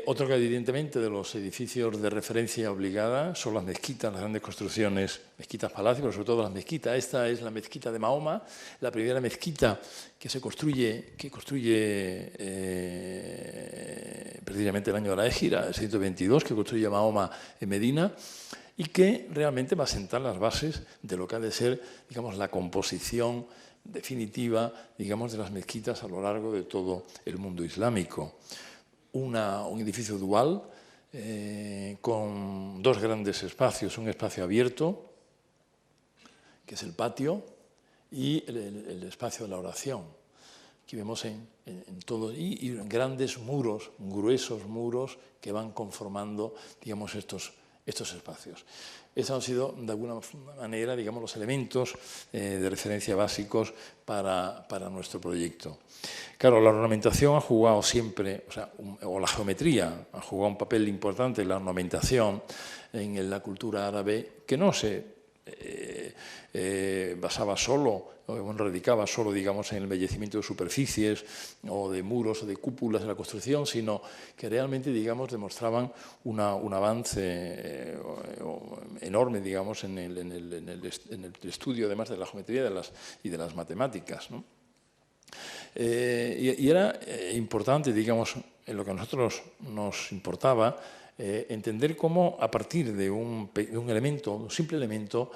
Otro que evidentemente de los edificios de referencia obligada son las mezquitas, las grandes construcciones, mezquitas palacios, pero sobre todo las mezquitas. Esta es la mezquita de Mahoma, la primera mezquita que construye precisamente el año de la Égira, el 622, que construye Mahoma en Medina, y que realmente va a sentar las bases de lo que ha de ser, digamos, la composición definitiva, digamos, de las mezquitas a lo largo de todo el mundo islámico. Un edificio dual con dos grandes espacios, un espacio abierto, que es el patio, y el espacio de la oración. Aquí vemos en todo, y grandes muros, gruesos muros que van conformando, digamos, estos espacios. Estos han sido, de alguna manera, digamos, los elementos de referencia básicos para nuestro proyecto. Claro, la ornamentación ha jugado siempre, o la geometría ha jugado un papel importante en la ornamentación en la cultura árabe, que no se basaba solo, o radicaba solo, digamos, en el embellecimiento de superficies o de muros o de cúpulas de la construcción, sino que realmente, digamos, demostraban un avance enorme, digamos, en el estudio, además de la geometría y de las matemáticas, ¿no? Y era importante, digamos, en lo que a nosotros nos importaba, entender cómo a partir de un elemento, un simple elemento,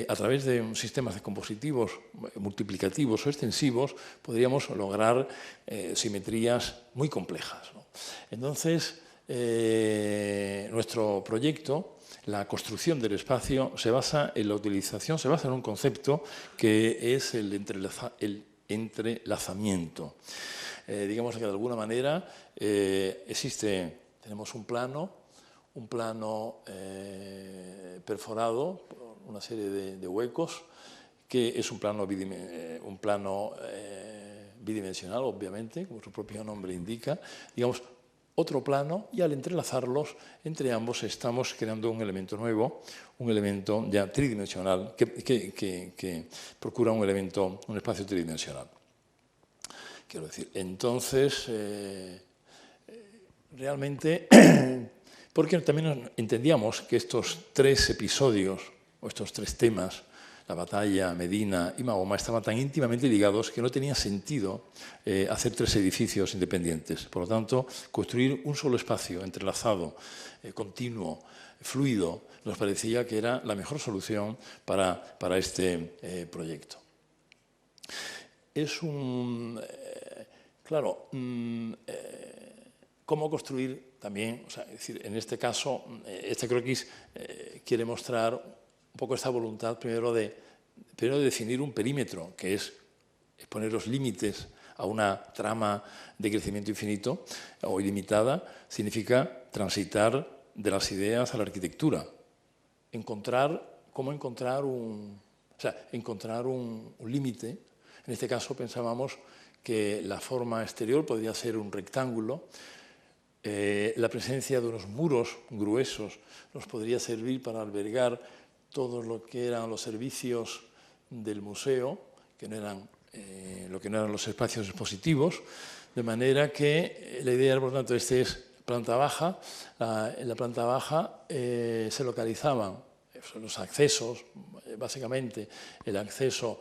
a través de sistemas de compositivos multiplicativos o extensivos, podríamos lograr simetrías muy complejas, ¿no? Entonces, nuestro proyecto, la construcción del espacio, se basa en un concepto que es el entrelazamiento. Digamos que de alguna manera tenemos un plano perforado por una serie de huecos, que es un plano bidimensional, obviamente, como su propio nombre indica. Digamos, otro plano, y al entrelazarlos entre ambos estamos creando un elemento nuevo, un elemento ya tridimensional que procura un espacio tridimensional. Quiero decir, entonces, realmente, porque también entendíamos que estos tres episodios, o estos tres temas, la batalla, Medina y Mahoma, estaban tan íntimamente ligados que no tenía sentido hacer tres edificios independientes. Por lo tanto, construir un solo espacio entrelazado, continuo, fluido, nos parecía que era la mejor solución para este proyecto. Es claro, cómo construir también, es decir, en este caso, este croquis quiere mostrar un poco esta voluntad primero de definir un perímetro, que es poner los límites a una trama de crecimiento infinito o ilimitada, significa transitar de las ideas a la arquitectura, encontrar un límite. En este caso pensábamos que la forma exterior podría ser un rectángulo. La presencia de unos muros gruesos nos podría servir para albergar todo lo que eran los servicios del museo, que no eran lo que no eran los espacios expositivos, de manera que la idea, por tanto, es planta baja. En la planta baja se localizaban los accesos, básicamente el acceso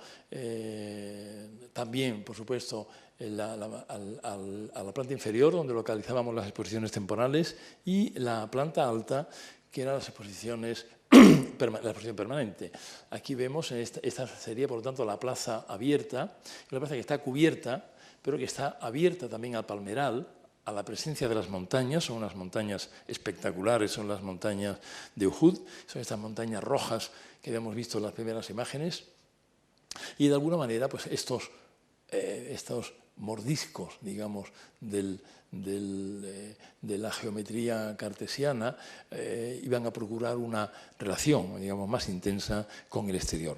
también, por supuesto, a la planta inferior, donde localizábamos las exposiciones temporales, y la planta alta, que eran las exposiciones la exposición permanente. Aquí vemos, esta sería, por lo tanto, la plaza abierta, una plaza que está cubierta, pero que está abierta también al palmeral, a la presencia de las montañas. Son unas montañas espectaculares, son las montañas de Uhud, son estas montañas rojas que habíamos visto en las primeras imágenes, y de alguna manera pues estos mordiscos, digamos, de la geometría cartesiana iban a procurar una relación, digamos, más intensa con el exterior.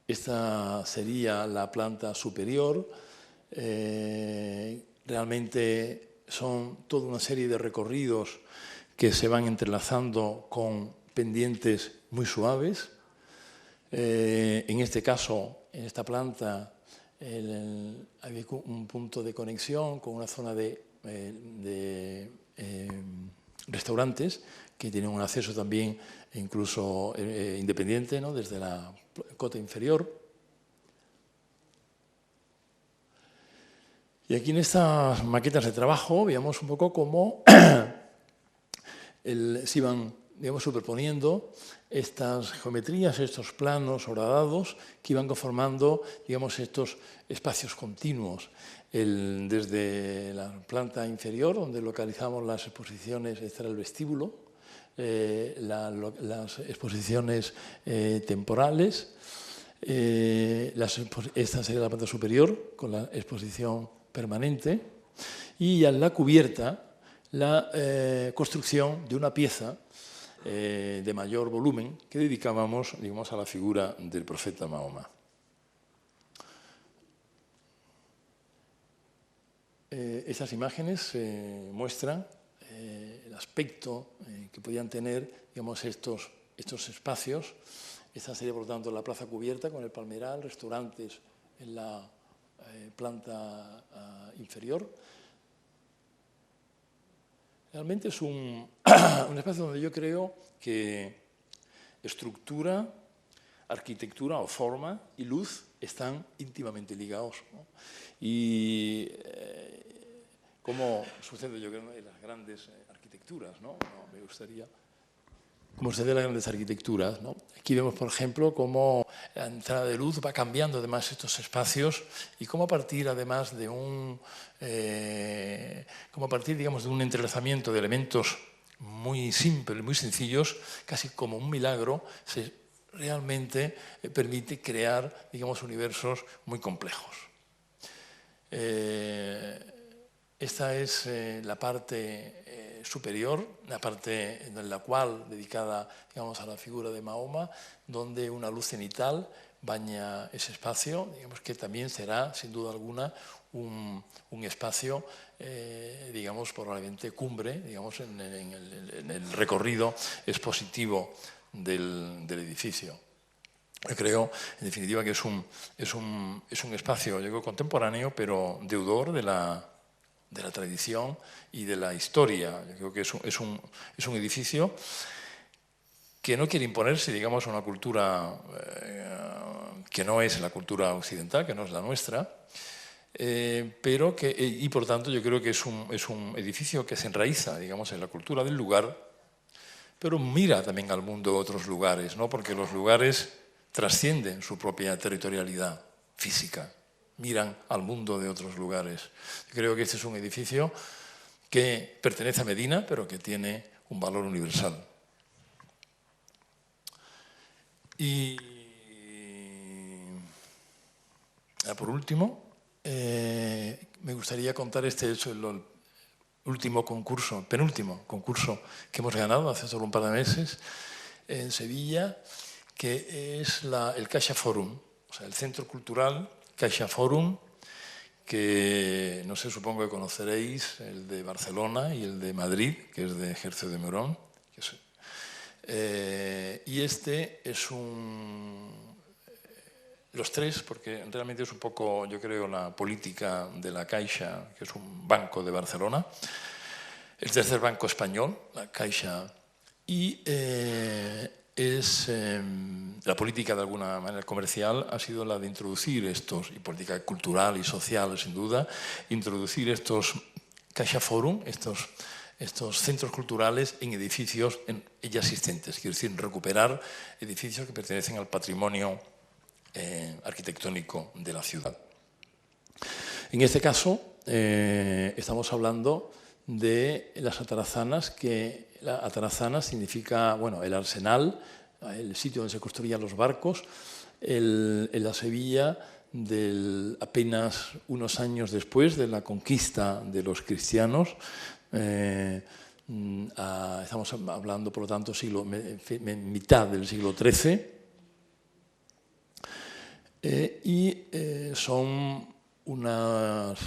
Esta sería la planta superior. realmente son toda una serie de recorridos que se van entrelazando con pendientes muy suaves. En este caso, en esta planta, hay un punto de conexión con una zona de restaurantes que tienen un acceso también incluso independiente, ¿no?, desde la cota inferior. Y aquí en estas maquetas de trabajo veíamos un poco cómo se iban, digamos, superponiendo estas geometrías, estos planos horadados que iban conformando, digamos, estos espacios continuos. Desde la planta inferior, donde localizamos las exposiciones, este era el vestíbulo, las exposiciones temporales, esta sería la planta superior con la exposición permanente, y en la cubierta la construcción de una pieza de mayor volumen que dedicábamos, digamos, a la figura del profeta Mahoma. Estas imágenes muestran el aspecto que podían tener, digamos, estos espacios. Esta sería, por lo tanto, la plaza cubierta con el palmeral, restaurantes en la planta inferior. Realmente es un espacio donde yo creo que estructura, arquitectura o forma y luz están íntimamente ligados, ¿no? Y como sucede, yo creo, en las grandes arquitecturas, ¿no? Me gustaría, como sucede en las grandes arquitecturas, ¿no? Aquí vemos, por ejemplo, cómo la entrada de luz va cambiando además estos espacios y cómo a partir, además, de digamos, de un entrelazamiento de elementos muy simples, muy sencillos, casi como un milagro, se realmente permite crear, digamos, universos muy complejos. Esta es la parte superior, la parte en la cual dedicada, digamos, a la figura de Mahoma, donde una luz cenital baña ese espacio, digamos que también será, sin duda alguna, un espacio, digamos, probablemente cumbre, digamos, en el recorrido expositivo del edificio. Yo creo, en definitiva, que es un espacio, yo creo, contemporáneo, pero deudor de la tradición y de la historia. Yo creo que es un edificio que no quiere imponerse, digamos, a una cultura que no es la cultura occidental, que no es la nuestra, pero que, y por tanto, yo creo que es un edificio que se enraiza, digamos, en la cultura del lugar, pero mira también al mundo de otros lugares, ¿no? Porque los lugares trascienden su propia territorialidad física, miran al mundo de otros lugares. Yo creo que este es un edificio que pertenece a Medina, pero que tiene un valor universal. Y por último, me gustaría contar el penúltimo concurso que hemos ganado hace solo un par de meses en Sevilla, que es el Caixa Forum, o sea, el Centro Cultural Caixa Forum, que no sé, supongo que conoceréis, el de Barcelona y el de Madrid, que es de Ejército de Morón. Y este es los tres, porque realmente es un poco, yo creo, la política de la Caixa, que es un banco de Barcelona, el tercer banco español, la Caixa, y la política de alguna manera comercial ha sido la de introducir y política cultural y social, sin duda, introducir estos Caixa Forum, estos centros culturales en edificios ya existentes, quiero decir, recuperar edificios que pertenecen al patrimonio arquitectónico de la ciudad. En este caso, estamos hablando de las atarazanas, que la atarazana significa, bueno, el arsenal, el sitio donde se construían los barcos, en la Sevilla apenas unos años después de la conquista de los cristianos. Estamos hablando, por lo tanto, mitad del siglo XIII, y son unas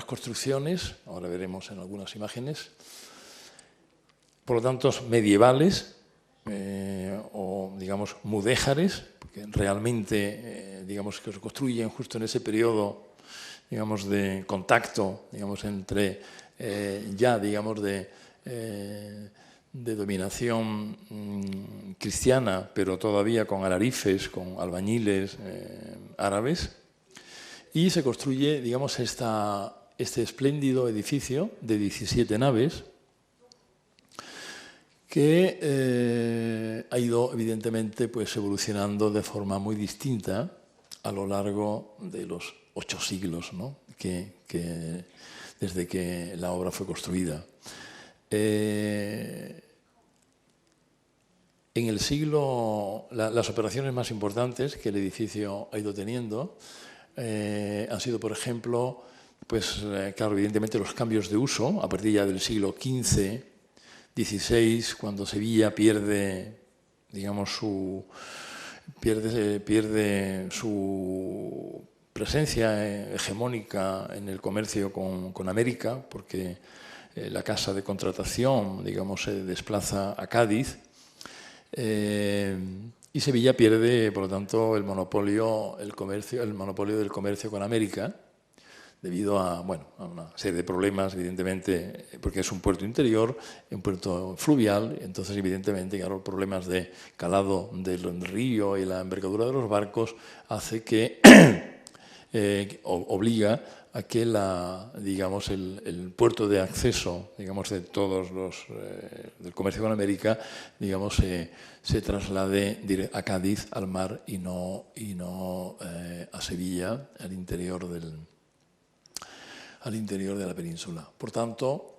construcciones, ahora veremos en algunas imágenes, por lo tanto medievales, o digamos mudéjares, porque realmente digamos que se construyen justo en ese periodo, digamos, de contacto, digamos, entre ya digamos de dominación cristiana, pero todavía con alarifes, con albañiles árabes, y se construye, digamos, este espléndido edificio de 17 naves, que ha ido evidentemente pues evolucionando de forma muy distinta a lo largo de los 8 siglos, ¿no? Desde que la obra fue construida. En el siglo, las operaciones más importantes que el edificio ha ido teniendo han sido, por ejemplo, pues claro, evidentemente los cambios de uso a partir ya del siglo XV, XVI, cuando Sevilla pierde, digamos, pierde su presencia hegemónica en el comercio con América, porque la casa de contratación, digamos, se desplaza a Cádiz, y Sevilla pierde, por lo tanto, el monopolio del comercio con América, debido a, bueno, a una serie de problemas, evidentemente, porque es un puerto interior, un puerto fluvial, entonces, evidentemente, claro, problemas de calado del río y la envergadura de los barcos hace que obliga a que digamos, el puerto de acceso, digamos, de todos los del comercio con América, digamos, se traslade a Cádiz, al mar, y no a Sevilla, al interior de la península. Por tanto,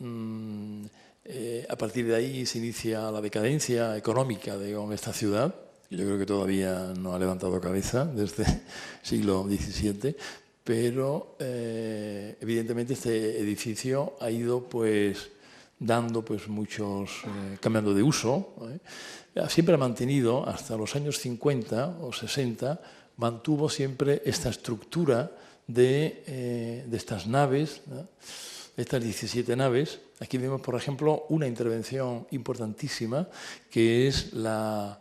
a partir de ahí se inicia la decadencia económica de esta ciudad. Yo creo que todavía no ha levantado cabeza desde el siglo XVII, pero evidentemente este edificio ha ido pues dando pues cambiando de uso. Siempre ha mantenido, hasta los años 50 o 60, mantuvo siempre esta estructura de estas naves, ¿no? Estas 17 naves. Aquí vemos, por ejemplo, una intervención importantísima, que es la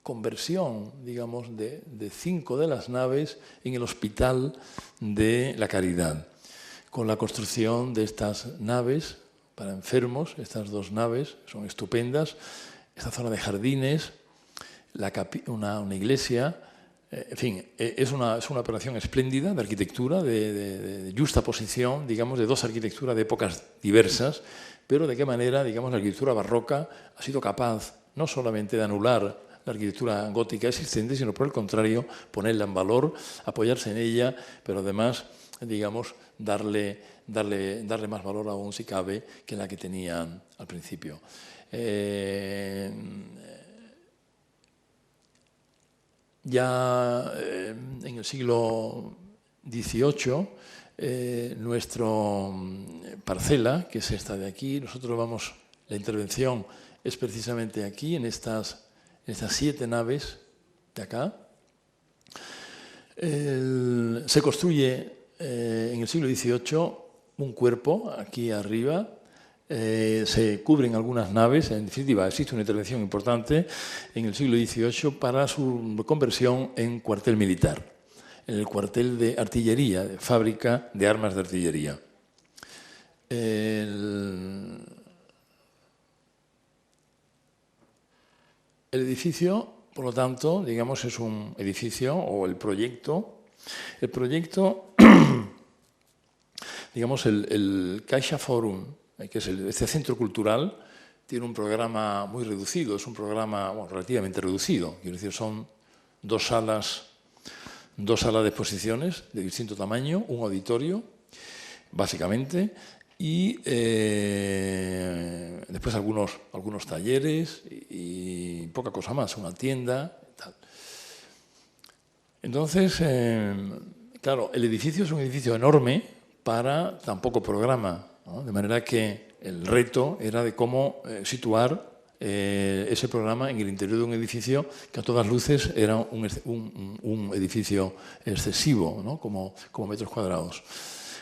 conversión, digamos, de 5 de las naves en el Hospital de la Caridad, con la construcción de estas naves para enfermos. Estas 2 naves son estupendas, esta zona de jardines, una iglesia. En fin, es una operación espléndida de arquitectura, de justaposición, digamos, de 2 arquitecturas de épocas diversas, pero de qué manera, digamos, la arquitectura barroca ha sido capaz no solamente de anular la arquitectura gótica existente, sino por el contrario, ponerla en valor, apoyarse en ella, pero además, digamos, darle más valor aún, si cabe, que la que tenían al principio. Ya en el siglo XVIII, nuestra parcela, que es esta de aquí, la intervención es precisamente aquí, en estas 7 naves de acá. Se construye en el siglo XVIII un cuerpo aquí arriba. Se cubren algunas naves. En definitiva, existe una intervención importante en el siglo XVIII para su conversión en cuartel militar, en el cuartel de artillería, de fábrica de armas de artillería. El edificio, por lo tanto, digamos, es un edificio, o el proyecto, digamos, el Caixa Forum, que es este centro cultural, tiene un programa muy reducido, es un programa relativamente reducido, quiero decir, son 2 salas de exposiciones de distinto tamaño, un auditorio, básicamente, y después algunos talleres y poca cosa más, una tienda, tal. Entonces, claro, el edificio es un edificio enorme para tan poco programa, ¿no? De manera que el reto era de cómo situar ese programa en el interior de un edificio que a todas luces era un edificio excesivo, ¿no? como metros cuadrados.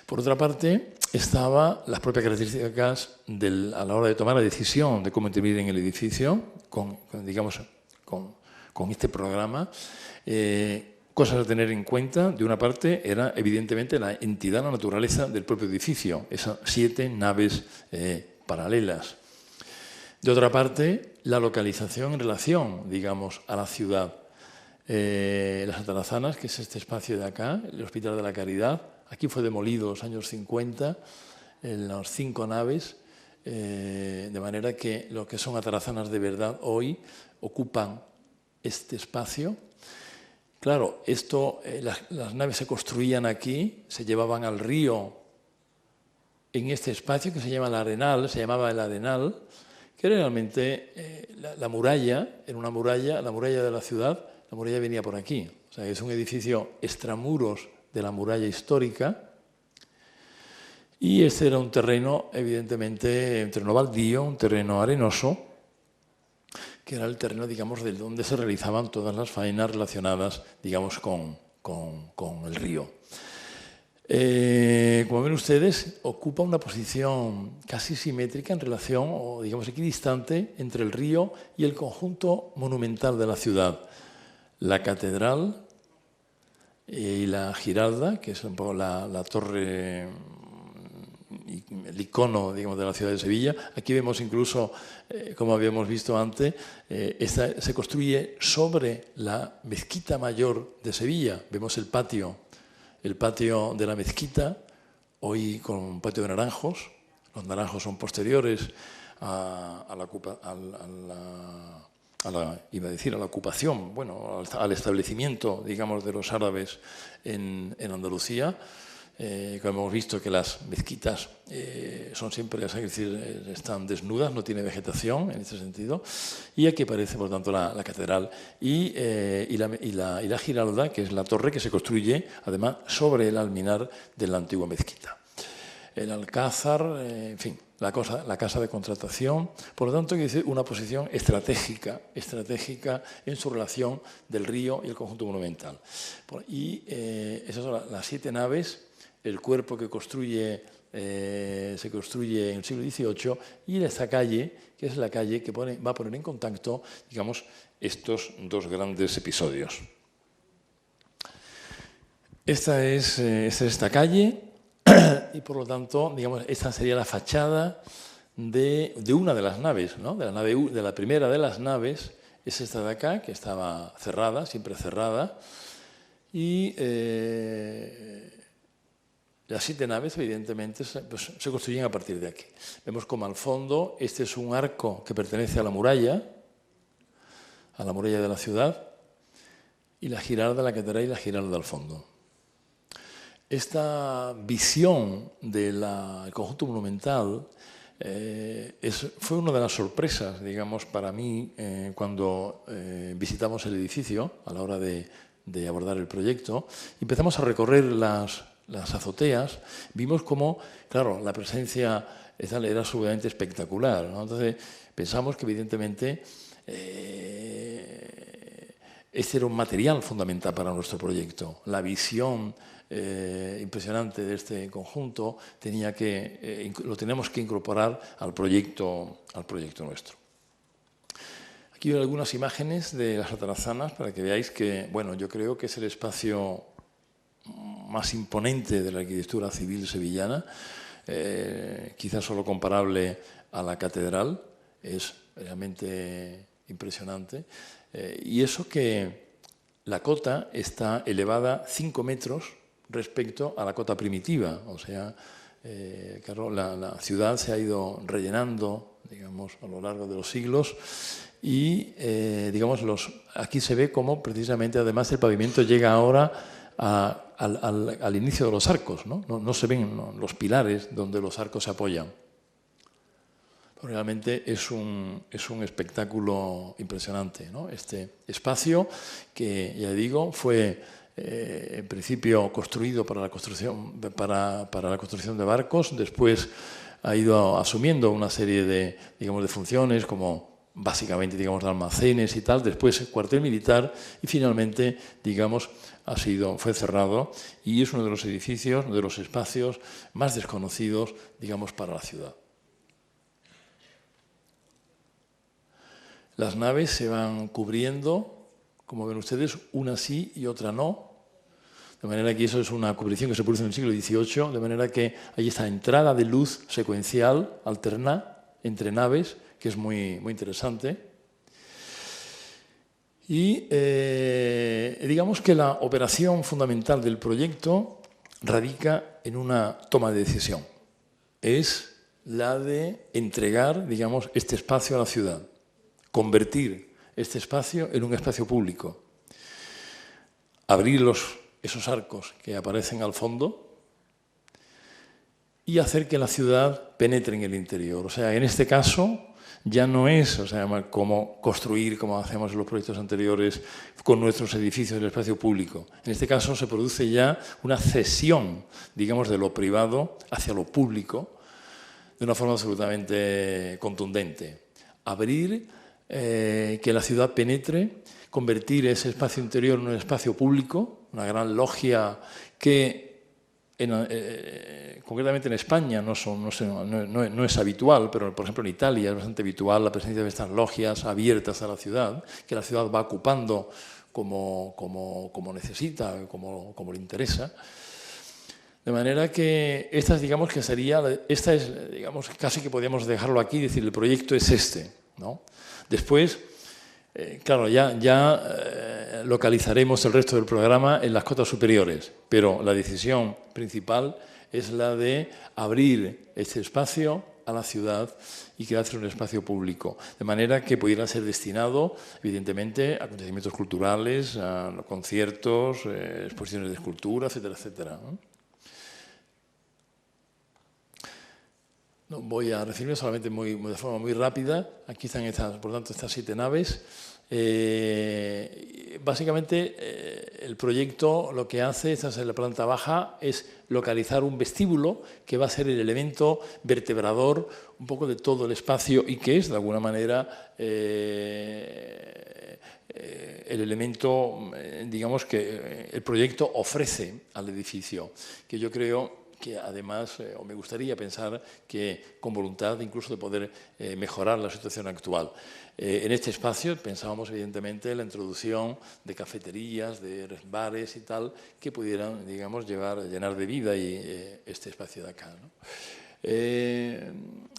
Por otra parte, estaban las propias características a la hora de tomar la decisión de cómo intervenir en el edificio con este programa. Cosas a tener en cuenta, de una parte, era evidentemente la entidad, la naturaleza del propio edificio, esas 7 naves paralelas. De otra parte, la localización en relación, digamos, a la ciudad. Las Atarazanas, que es este espacio de acá, el Hospital de la Caridad, aquí fue demolido en los años 50, en las 5 naves, de manera que lo que son atarazanas de verdad hoy ocupan este espacio. Claro, las naves se construían aquí, se llevaban al río en este espacio que se llama el Arenal, se llamaba el Arenal, que era realmente la muralla, era una muralla, la muralla de la ciudad, la muralla venía por aquí. O sea, es un edificio extramuros de la muralla histórica. Y este era un terreno, evidentemente, un terreno baldío, un terreno arenoso, que era el terreno, digamos, de donde se realizaban todas las faenas relacionadas, digamos, con el río. Como ven ustedes, ocupa una posición casi simétrica en relación, o digamos, equidistante entre el río y el conjunto monumental de la ciudad. La catedral y la Giralda, que es un poco la torre, el icono, digamos, de la ciudad de Sevilla. Aquí vemos incluso, como habíamos visto antes, se construye sobre la mezquita mayor de Sevilla. Vemos el patio de la mezquita, hoy con un patio de naranjos. Los naranjos son posteriores a la ocupación, bueno, al establecimiento, digamos, de los árabes en Andalucía. Como hemos visto que las mezquitas son siempre, es decir, están desnudas, no tiene vegetación en este sentido. Y aquí aparece, por tanto, la catedral y la Giralda, que es la torre que se construye, además, sobre el alminar de la antigua mezquita. El Alcázar, en fin, la casa de contratación. Por lo tanto, hay una posición estratégica en su relación del río y el conjunto monumental. Y esas son las 7 naves, el cuerpo que se construye en el siglo XVIII y esta calle, que es la calle que va a poner en contacto, digamos, estos 2 grandes episodios. Esta es esta calle. Y por lo tanto, digamos, esta sería la fachada de una de las naves, ¿no? De la primera de las naves, es esta de acá, que estaba cerrada, siempre cerrada. Y las 7 naves, evidentemente, se construyen a partir de aquí. Vemos como al fondo, este es un arco que pertenece a la muralla de la ciudad, y la Giralda, la catedral y la Giralda al fondo. Esta visión del conjunto monumental fue una de las sorpresas, digamos, para mí cuando visitamos el edificio a la hora de abordar el proyecto. Empezamos a recorrer las azoteas, vimos cómo, claro, la presencia era absolutamente espectacular, ¿no? Entonces pensamos que evidentemente este era un material fundamental para nuestro proyecto. La visión impresionante de este conjunto lo tenemos que incorporar al proyecto nuestro. Aquí hay algunas imágenes de las atarazanas para que veáis que, bueno, yo creo que es el espacio más imponente de la arquitectura civil sevillana, quizás solo comparable a la catedral, es realmente impresionante. Y eso que la cota está elevada 5 metros respecto a la cota primitiva, o sea, claro, la ciudad se ha ido rellenando, digamos, a lo largo de los siglos y, digamos, aquí se ve cómo precisamente, además, el pavimento llega ahora al inicio de los arcos, ¿no? No se ven los pilares donde los arcos se apoyan. Realmente es un espectáculo impresionante, ¿no? Este espacio que, ya digo, fue en principio construido para la construcción de barcos, después ha ido asumiendo una serie de funciones como básicamente, digamos, de almacenes y tal, después el cuartel militar y finalmente, digamos, fue cerrado y es uno de los edificios, de los espacios más desconocidos, digamos, para la ciudad. Las naves se van cubriendo, como ven ustedes, una sí y otra no. De manera que eso es una cubrición que se produce en el siglo XVIII, de manera que hay esta entrada de luz secuencial, alterna, entre naves, que es muy, muy interesante. Y digamos que la operación fundamental del proyecto radica en una toma de decisión. Es la de entregar, digamos, este espacio a la ciudad, convertir este espacio en un espacio público, abrir esos arcos que aparecen al fondo y hacer que la ciudad penetre en el interior. O sea, en este caso ya no es, o sea, como construir, como hacemos en los proyectos anteriores, con nuestros edificios del espacio público. En este caso se produce ya una cesión, digamos, de lo privado hacia lo público, de una forma absolutamente contundente. Abrir, que la ciudad penetre, convertir ese espacio interior en un espacio público, una gran logia que concretamente en España no es habitual, pero por ejemplo en Italia es bastante habitual la presencia de estas logias abiertas a la ciudad, que la ciudad va ocupando como necesita, como le interesa. De manera que esta es, digamos, casi que podríamos dejarlo aquí y decir, el proyecto es este, ¿no? Después, claro, ya localizaremos el resto del programa en las cotas superiores, pero la decisión principal es la de abrir este espacio a la ciudad y crear un espacio público, de manera que pudiera ser destinado, evidentemente, a acontecimientos culturales, a conciertos, exposiciones de escultura, etcétera, etcétera, ¿no? No, voy a referirme solamente de forma muy rápida. Aquí están por tanto, estas 7 naves. Básicamente, el proyecto lo que hace, esta es la planta baja, es localizar un vestíbulo que va a ser el elemento vertebrador un poco de todo el espacio y que es, de alguna manera, el elemento, digamos, que el proyecto ofrece al edificio, que yo creo que además, o me gustaría pensar que con voluntad incluso de poder mejorar la situación actual. En este espacio pensábamos evidentemente la introducción de cafeterías, de bares y tal, que pudieran, digamos, llenar de vida este espacio de acá, ¿no? En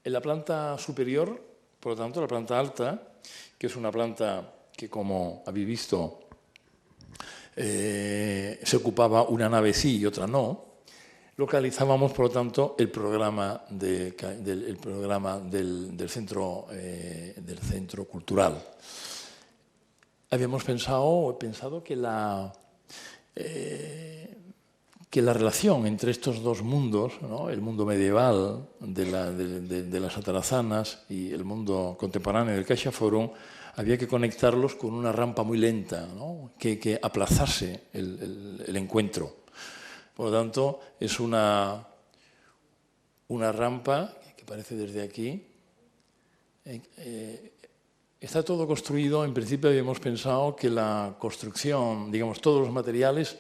la planta superior, por lo tanto, la planta alta, que es una planta que, como habéis visto, se ocupaba una nave sí y otra no, localizábamos, por lo tanto, el programa del centro cultural. Habíamos pensado que la relación entre estos dos mundos, ¿no?, el mundo medieval de las atarazanas y el mundo contemporáneo del CaixaForum, había que conectarlos con una rampa muy lenta, ¿no?, que aplazase el encuentro. Por lo tanto, es una rampa que parece desde aquí. Está todo construido, en principio habíamos pensado que la construcción, digamos, todos los materiales,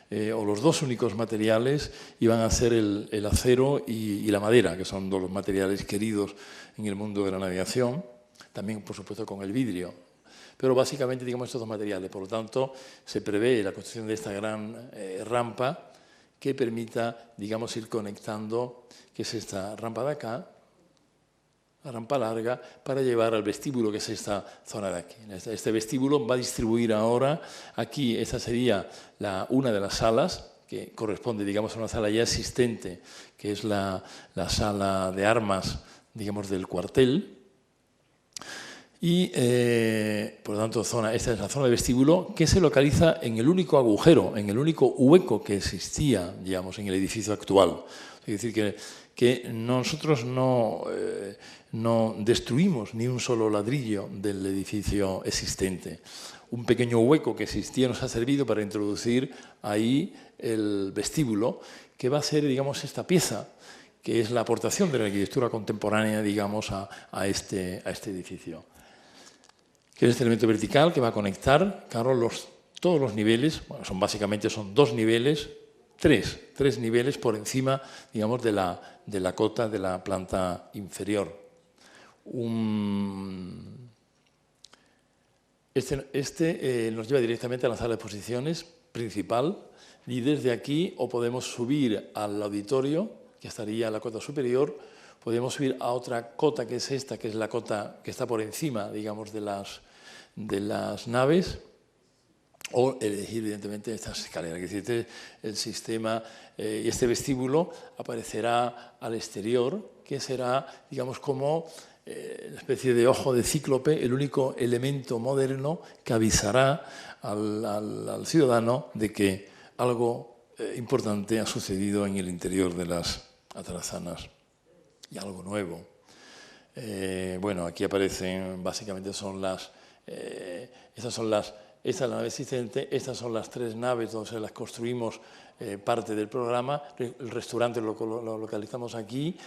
o los dos únicos materiales, iban a ser el acero y la madera, que son dos los materiales queridos en el mundo de la navegación. También, por supuesto, con el vidrio. Pero básicamente, digamos, estos dos materiales. Por lo tanto, se prevé la construcción de esta gran rampa que permita, digamos, ir conectando, que es esta rampa de acá, la rampa larga, para llevar al vestíbulo, que es esta zona de aquí. Este vestíbulo va a distribuir ahora, aquí, esta sería una de las salas, que corresponde, digamos, a una sala ya existente, que es la sala de armas, digamos, del cuartel. Y, por lo tanto, esta es la zona de vestíbulo que se localiza en el único agujero, en el único hueco que existía, digamos, en el edificio actual. Es decir, que nosotros no destruimos ni un solo ladrillo del edificio existente. Un pequeño hueco que existía nos ha servido para introducir ahí el vestíbulo, que va a ser, digamos, esta pieza que es la aportación de la arquitectura contemporánea, digamos, a este edificio. Que es este elemento vertical que va a conectar, claro, todos los niveles, bueno, básicamente son dos niveles, tres niveles por encima, digamos, de la cota de la planta inferior. Este nos lleva directamente a la sala de exposiciones principal y desde aquí o podemos subir al auditorio, que estaría en la cota superior, podemos subir a otra cota que es esta, que es la cota que está por encima, digamos, de las naves, o elegir, evidentemente, estas escaleras. Es decir, el sistema y este vestíbulo aparecerá al exterior, que será, digamos, como una especie de ojo de cíclope, el único elemento moderno que avisará al ciudadano de que algo importante ha sucedido en el interior de las atarazanas y algo nuevo. Bueno, aquí aparecen, básicamente esta es la nave existente, estas son las tres naves donde las construimos parte del programa, el restaurante lo localizamos aquí,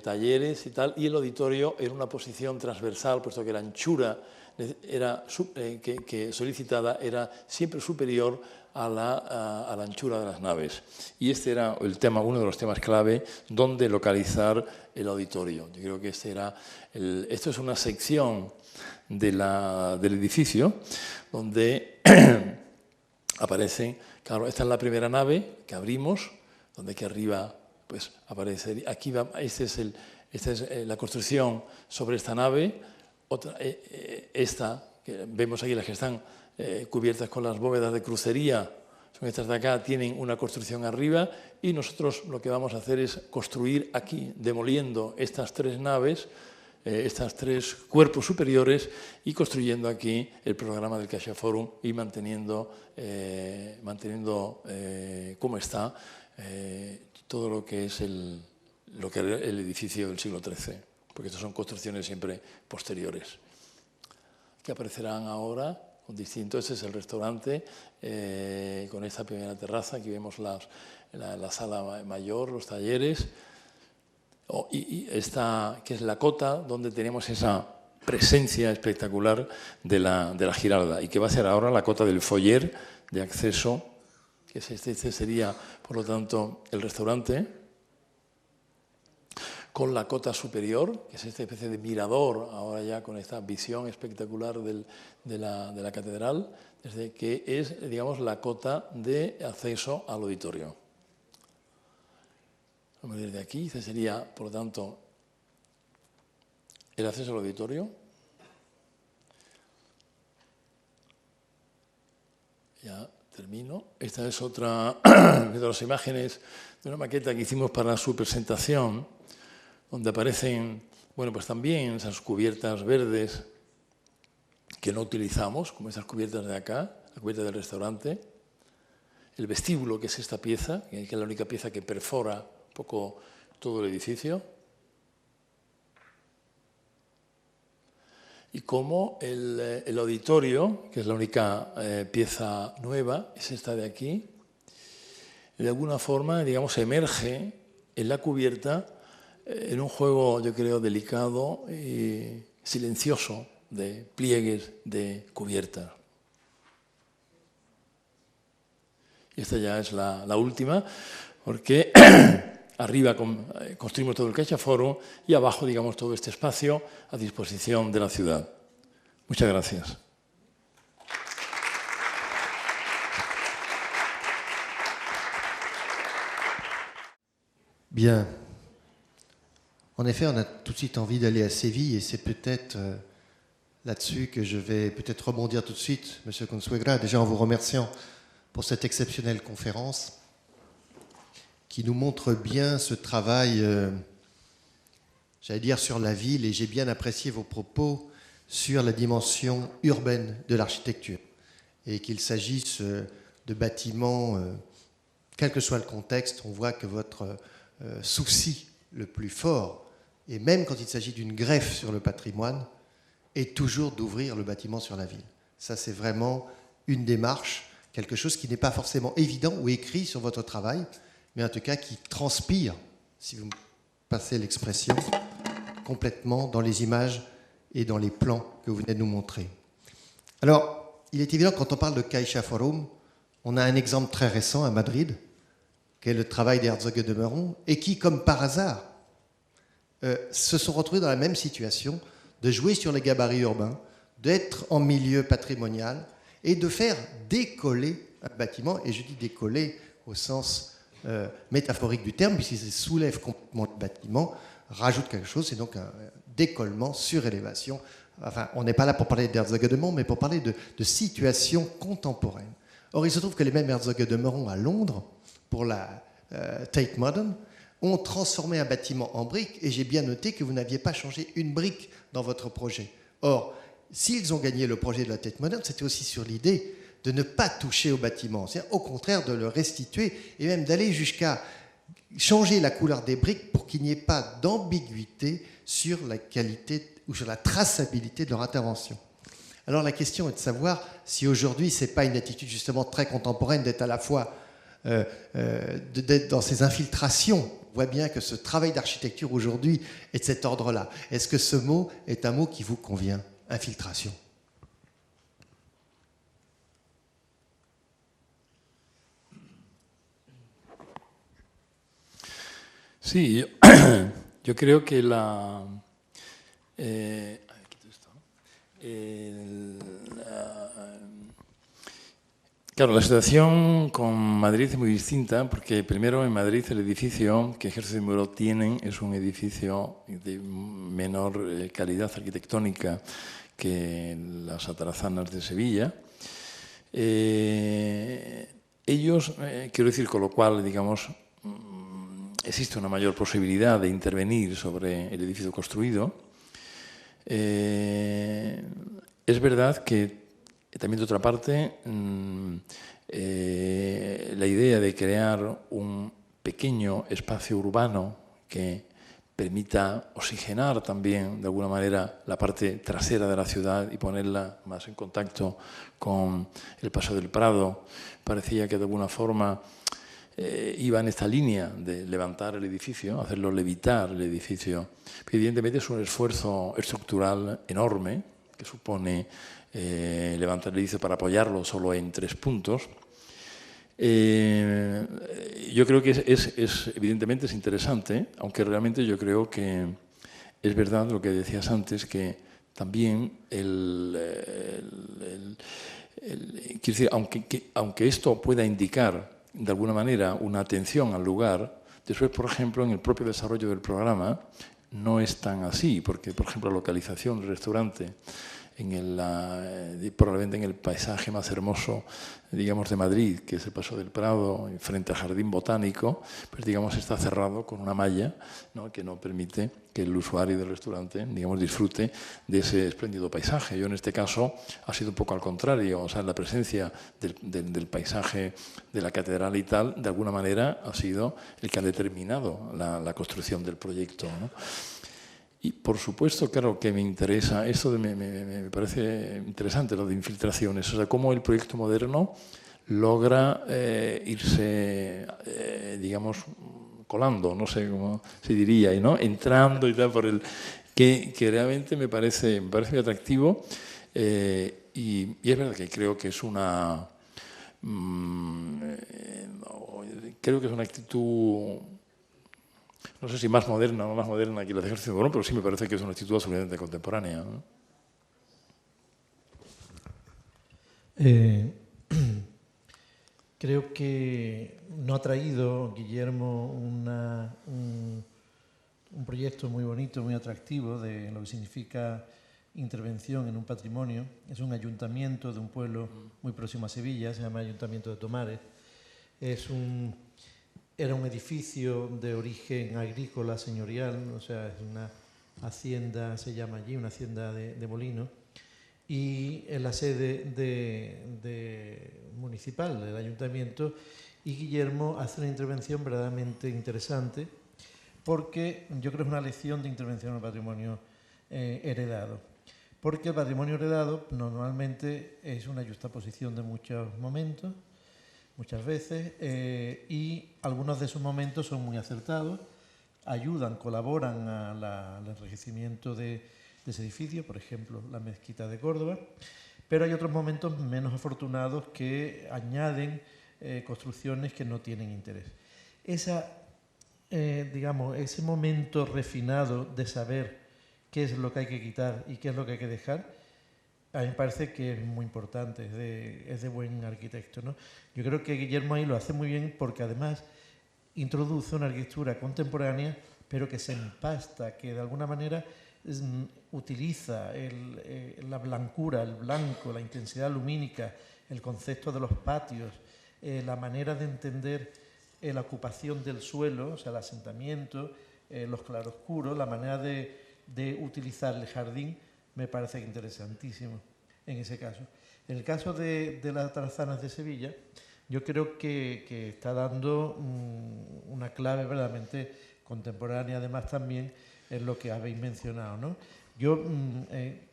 talleres y tal, y el auditorio en una posición transversal, puesto que la anchura que solicitada era siempre superior a la anchura de las naves. Y este era uno de los temas clave, dónde localizar el auditorio. Yo creo que esto es una sección del edificio donde aparecen, claro, esta es la primera nave que abrimos, donde aquí arriba pues aparece, aquí va, esta es la construcción sobre esta nave, esta, que vemos aquí las que están cubiertas con las bóvedas de crucería, son estas de acá, tienen una construcción arriba y nosotros lo que vamos a hacer es construir aquí, demoliendo estas tres naves, estas tres cuerpos superiores y construyendo aquí el programa del CaixaForum y manteniendo como está todo lo que es el edificio del siglo XIII, porque estas son construcciones siempre posteriores. Que aparecerán ahora con distinto, este es el restaurante con esta primera terraza, aquí vemos la sala mayor, los talleres. Y esta, que es la cota, donde tenemos esa presencia espectacular de la Giralda y que va a ser ahora la cota del foyer de acceso, que es este sería, por lo tanto, el restaurante, con la cota superior, que es esta especie de mirador, ahora ya con esta visión espectacular de la catedral, desde que es, digamos, la cota de acceso al auditorio. Vamos a ir de aquí, este sería, por lo tanto, el acceso al auditorio. Ya termino. Esta es otra de las imágenes de una maqueta que hicimos para su presentación, donde aparecen, bueno, pues también esas cubiertas verdes que no utilizamos, como estas cubiertas de acá, la cubierta del restaurante. El vestíbulo, que es esta pieza, que es la única pieza que perfora un poco todo el edificio, y como el auditorio, que es la única pieza nueva, es esta de aquí, de alguna forma, digamos, emerge en la cubierta en un juego, yo creo, delicado y silencioso de pliegues de cubierta. Y esta ya es la última, porque arriba construimos todo el CaixaForum y abajo, digamos, todo este espacio a disposición de la ciudad. Muchas gracias. Bien. En effet, on a tout de suite envie d'aller à Séville et c'est peut-être là-dessus que je vais peut-être rebondir tout de suite, Monsieur Consuegra, déjà en vous remerciant pour cette exceptionnelle conférence qui nous montre bien ce travail, j'allais dire, sur la ville, et j'ai bien apprécié vos propos sur la dimension urbaine de l'architecture, et qu'il s'agisse de bâtiments, quel que soit le contexte, on voit que votre souci le plus fort, et même quand il s'agit d'une greffe sur le patrimoine, est toujours d'ouvrir le bâtiment sur la ville. Ça, c'est vraiment une démarche, quelque chose qui n'est pas forcément évident ou écrit sur votre travail, mais en tout cas qui transpire si vous me passez l'expression, complètement dans les images et dans les plans que vous venez de nous montrer. Alors, il est évident, quand on parle de Caixa Forum, on a un exemple très récent à Madrid, qui est le travail des Herzog de Meuron, et qui, comme par hasard, se sont retrouvés dans la même situation, de jouer sur les gabarits urbains, d'être en milieu patrimonial, et de faire décoller un bâtiment, et je dis décoller au sens métaphorique du terme, puisqu'il soulève complètement le bâtiment, rajoute quelque chose, c'est donc un décollement, surélévation. Enfin, on n'est pas là pour parler d'Herzog de Meuron, mais pour parler de situations contemporaines. Or, il se trouve que les mêmes Herzog de Meuron à Londres, pour la Tate Modern, ont transformé un bâtiment en briques, et j'ai bien noté que vous n'aviez pas changé une brique dans votre projet. Or, s'ils ont gagné le projet de la Tate Modern, c'était aussi sur l'idée de ne pas toucher au bâtiment, c'est-à-dire au contraire de le restituer, et même d'aller jusqu'à changer la couleur des briques pour qu'il n'y ait pas d'ambiguïté sur la qualité ou sur la traçabilité de leur intervention. Alors la question est de savoir si aujourd'hui, ce n'est pas une attitude justement très contemporaine d'être à la fois d'être dans ces infiltrations. On voit bien que ce travail d'architecture aujourd'hui est de cet ordre-là. Est-ce que ce mot est un mot qui vous convient? Infiltration. Sí, yo creo que claro, la situación con Madrid es muy distinta porque primero en Madrid el edificio que Ejército de Muro tienen es un edificio de menor calidad arquitectónica que las atarazanas de Sevilla. Ellos, quiero decir, con lo cual, digamos, existe una mayor posibilidad de intervenir sobre el edificio construido. Es verdad que también, de otra parte, la idea de crear un pequeño espacio urbano que permita oxigenar también, de alguna manera, la parte trasera de la ciudad y ponerla más en contacto con el Paseo del Prado, parecía que de alguna forma iba en esta línea de levantar el edificio, hacerlo levitar el edificio. Evidentemente es un esfuerzo estructural enorme que supone levantar el edificio para apoyarlo solo en 3 puntos. Yo creo que evidentemente es interesante, aunque realmente yo creo que es verdad lo que decías antes, que también quiero decir, aunque esto pueda indicar de alguna manera una atención al lugar, después, por ejemplo, en el propio desarrollo del programa no es tan así, porque, por ejemplo, la localización del restaurante probablemente en el paisaje más hermoso, digamos, de Madrid, que es el Paseo del Prado, frente al Jardín Botánico, pues, digamos, está cerrado con una malla, ¿no?, que no permite que el usuario del restaurante, digamos, disfrute de ese espléndido paisaje. Yo, en este caso, ha sido un poco al contrario, o sea, la presencia del paisaje de la catedral y tal, de alguna manera, ha sido el que ha determinado la construcción del proyecto, ¿no? Y, por supuesto, claro que me interesa, esto me parece interesante, lo de infiltraciones, o sea, cómo el proyecto moderno logra irse, digamos, colando, no sé cómo se diría, ¿no?, entrando y tal, que realmente me parece muy atractivo, y es verdad que creo que es una actitud, no sé si más moderna o no más moderna que la de Ejército de Muro, pero sí me parece que es una actitud absolutamente contemporánea, ¿no? Creo que no ha traído, Guillermo, un proyecto muy bonito, muy atractivo de lo que significa intervención en un patrimonio. Es un ayuntamiento de un pueblo muy próximo a Sevilla, se llama Ayuntamiento de Tomares. Era un edificio de origen agrícola señorial, o sea, es una hacienda, se llama allí, una hacienda de molino, y es la sede municipal del ayuntamiento, y Guillermo hace una intervención verdaderamente interesante, porque yo creo que es una lección de intervención en el patrimonio heredado. Porque el patrimonio heredado normalmente es una justaposición de muchos momentos, muchas veces, y algunos de esos momentos son muy acertados ayudan, colaboran al enriquecimiento de ese edificio, por ejemplo, la Mezquita de Córdoba, pero hay otros momentos menos afortunados que añaden construcciones que no tienen interés. Digamos, ese momento refinado de saber qué es lo que hay que quitar y qué es lo que hay que dejar, a mí me parece que es muy importante, es de buen arquitecto, ¿no? Yo creo que Guillermo ahí lo hace muy bien porque además introduce una arquitectura contemporánea, pero que se empasta, que de alguna manera utiliza la blancura, el blanco, la intensidad lumínica, el concepto de los patios, la manera de entender la ocupación del suelo, o sea, el asentamiento, los claroscuros, la manera de utilizar el jardín, me parece interesantísimo en ese caso. En el caso de las Atarazanas de Sevilla, yo creo que está dando una clave verdaderamente contemporánea, además también en lo que habéis mencionado, ¿no? Yo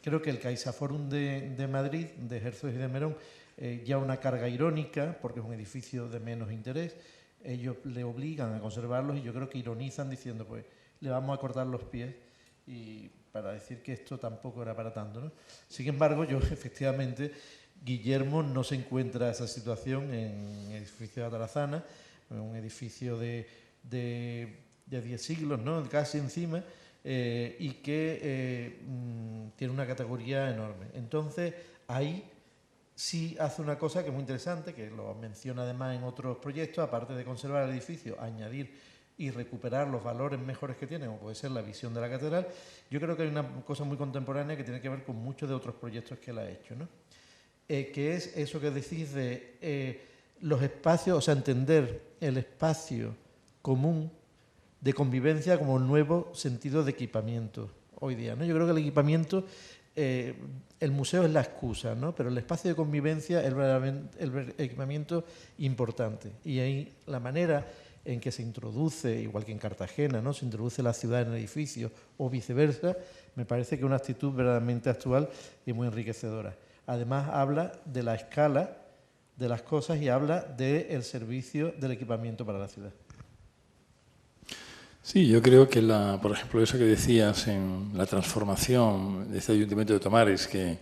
creo que el CaixaForum de Madrid, de Herzog y de Merón, ya una carga irónica, porque es un edificio de menos interés, ellos le obligan a conservarlos y yo creo que ironizan diciendo, pues, le vamos a cortar los pies y para decir que esto tampoco era para tanto, ¿no? Sin embargo, yo efectivamente, Guillermo no se encuentra esa situación en el edificio de Atarazana, un edificio de 10 siglos, ¿no? Casi encima, y que tiene una categoría enorme. Entonces, ahí sí hace una cosa que es muy interesante, que lo menciona además en otros proyectos, aparte de conservar el edificio, añadir y recuperar los valores mejores que tiene, como puede ser la visión de la catedral. Yo creo que hay una cosa muy contemporánea que tiene que ver con muchos de otros proyectos que él ha hecho, ¿no? Que es eso que decís de los espacios, o sea, entender el espacio común de convivencia como un nuevo sentido de equipamiento hoy día, ¿no? Yo creo que el equipamiento, el museo es la excusa, ¿no? Pero el espacio de convivencia es el equipamiento importante. Y ahí la manera en que se introduce, igual que en Cartagena, ¿no? Se introduce la ciudad en el edificio o viceversa, me parece que es una actitud verdaderamente actual y muy enriquecedora. Además habla de la escala de las cosas y habla del servicio del equipamiento para la ciudad. Sí, yo creo que, por ejemplo, eso que decías en la transformación de este Ayuntamiento de Tomares, que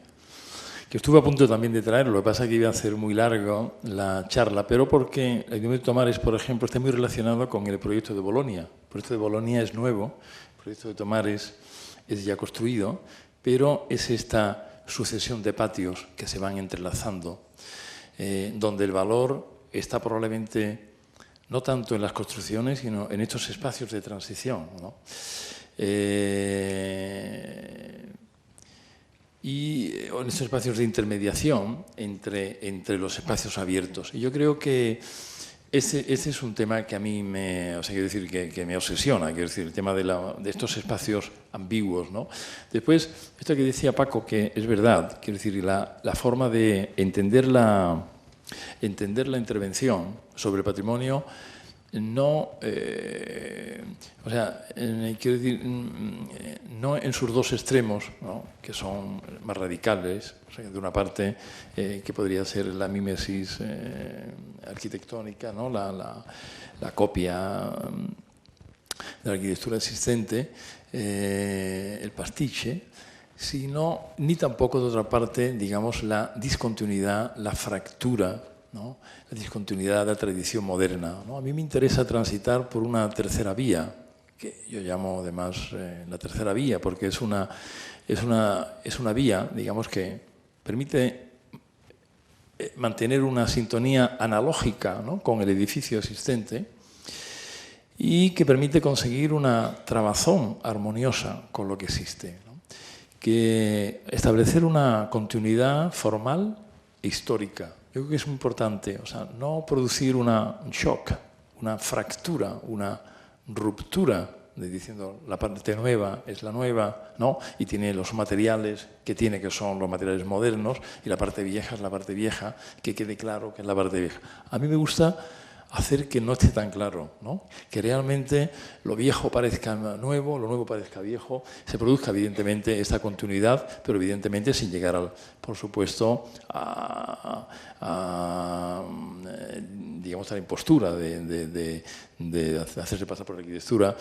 estuve a punto también de traerlo, lo que pasa es que iba a hacer muy largo la charla, pero porque el Ayuntamiento de Tomares, por ejemplo, está muy relacionado con el proyecto de Bolonia. El proyecto de Bolonia es nuevo, el proyecto de Tomares es ya construido, pero es esta sucesión de patios que se van entrelazando, donde el valor está probablemente no tanto en las construcciones, sino en estos espacios de transición, ¿no? Y en estos espacios de intermediación entre los espacios abiertos. Y yo creo que ese es un tema que a mí quiero decir, que me obsesiona, quiero decir, el tema de estos espacios ambiguos, ¿no? Después, esto que decía Paco, que es verdad, quiero decir, la forma de entender la intervención sobre el patrimonio no, quiero decir, no en sus dos extremos, ¿no? Que son más radicales, o sea, de una parte que podría ser la mímesis arquitectónica, ¿no? La copia de la arquitectura existente, el pastiche, sino ni tampoco de otra parte, digamos, la discontinuidad, la fractura, ¿no? La discontinuidad de la tradición moderna, ¿no? A mí me interesa transitar por una tercera vía, que yo llamo además la tercera vía, porque es una vía, digamos, que permite mantener una sintonía analógica, ¿no? Con el edificio existente y que permite conseguir una trabazón armoniosa con lo que existe, ¿no? Que establecer una continuidad formal e histórica. Yo creo que es muy importante, o sea, no producir un shock, una fractura, una ruptura, diciendo la parte nueva es la nueva, ¿no? Y tiene los materiales que tiene, que son los materiales modernos, y la parte vieja es la parte vieja, que quede claro que es la parte vieja. A mí me gusta hacer que no esté tan claro, ¿no? Que realmente lo viejo parezca nuevo, lo nuevo parezca viejo, se produzca evidentemente esta continuidad, pero evidentemente sin llegar, por supuesto, a digamos, la impostura de hacerse pasar por la arquitectura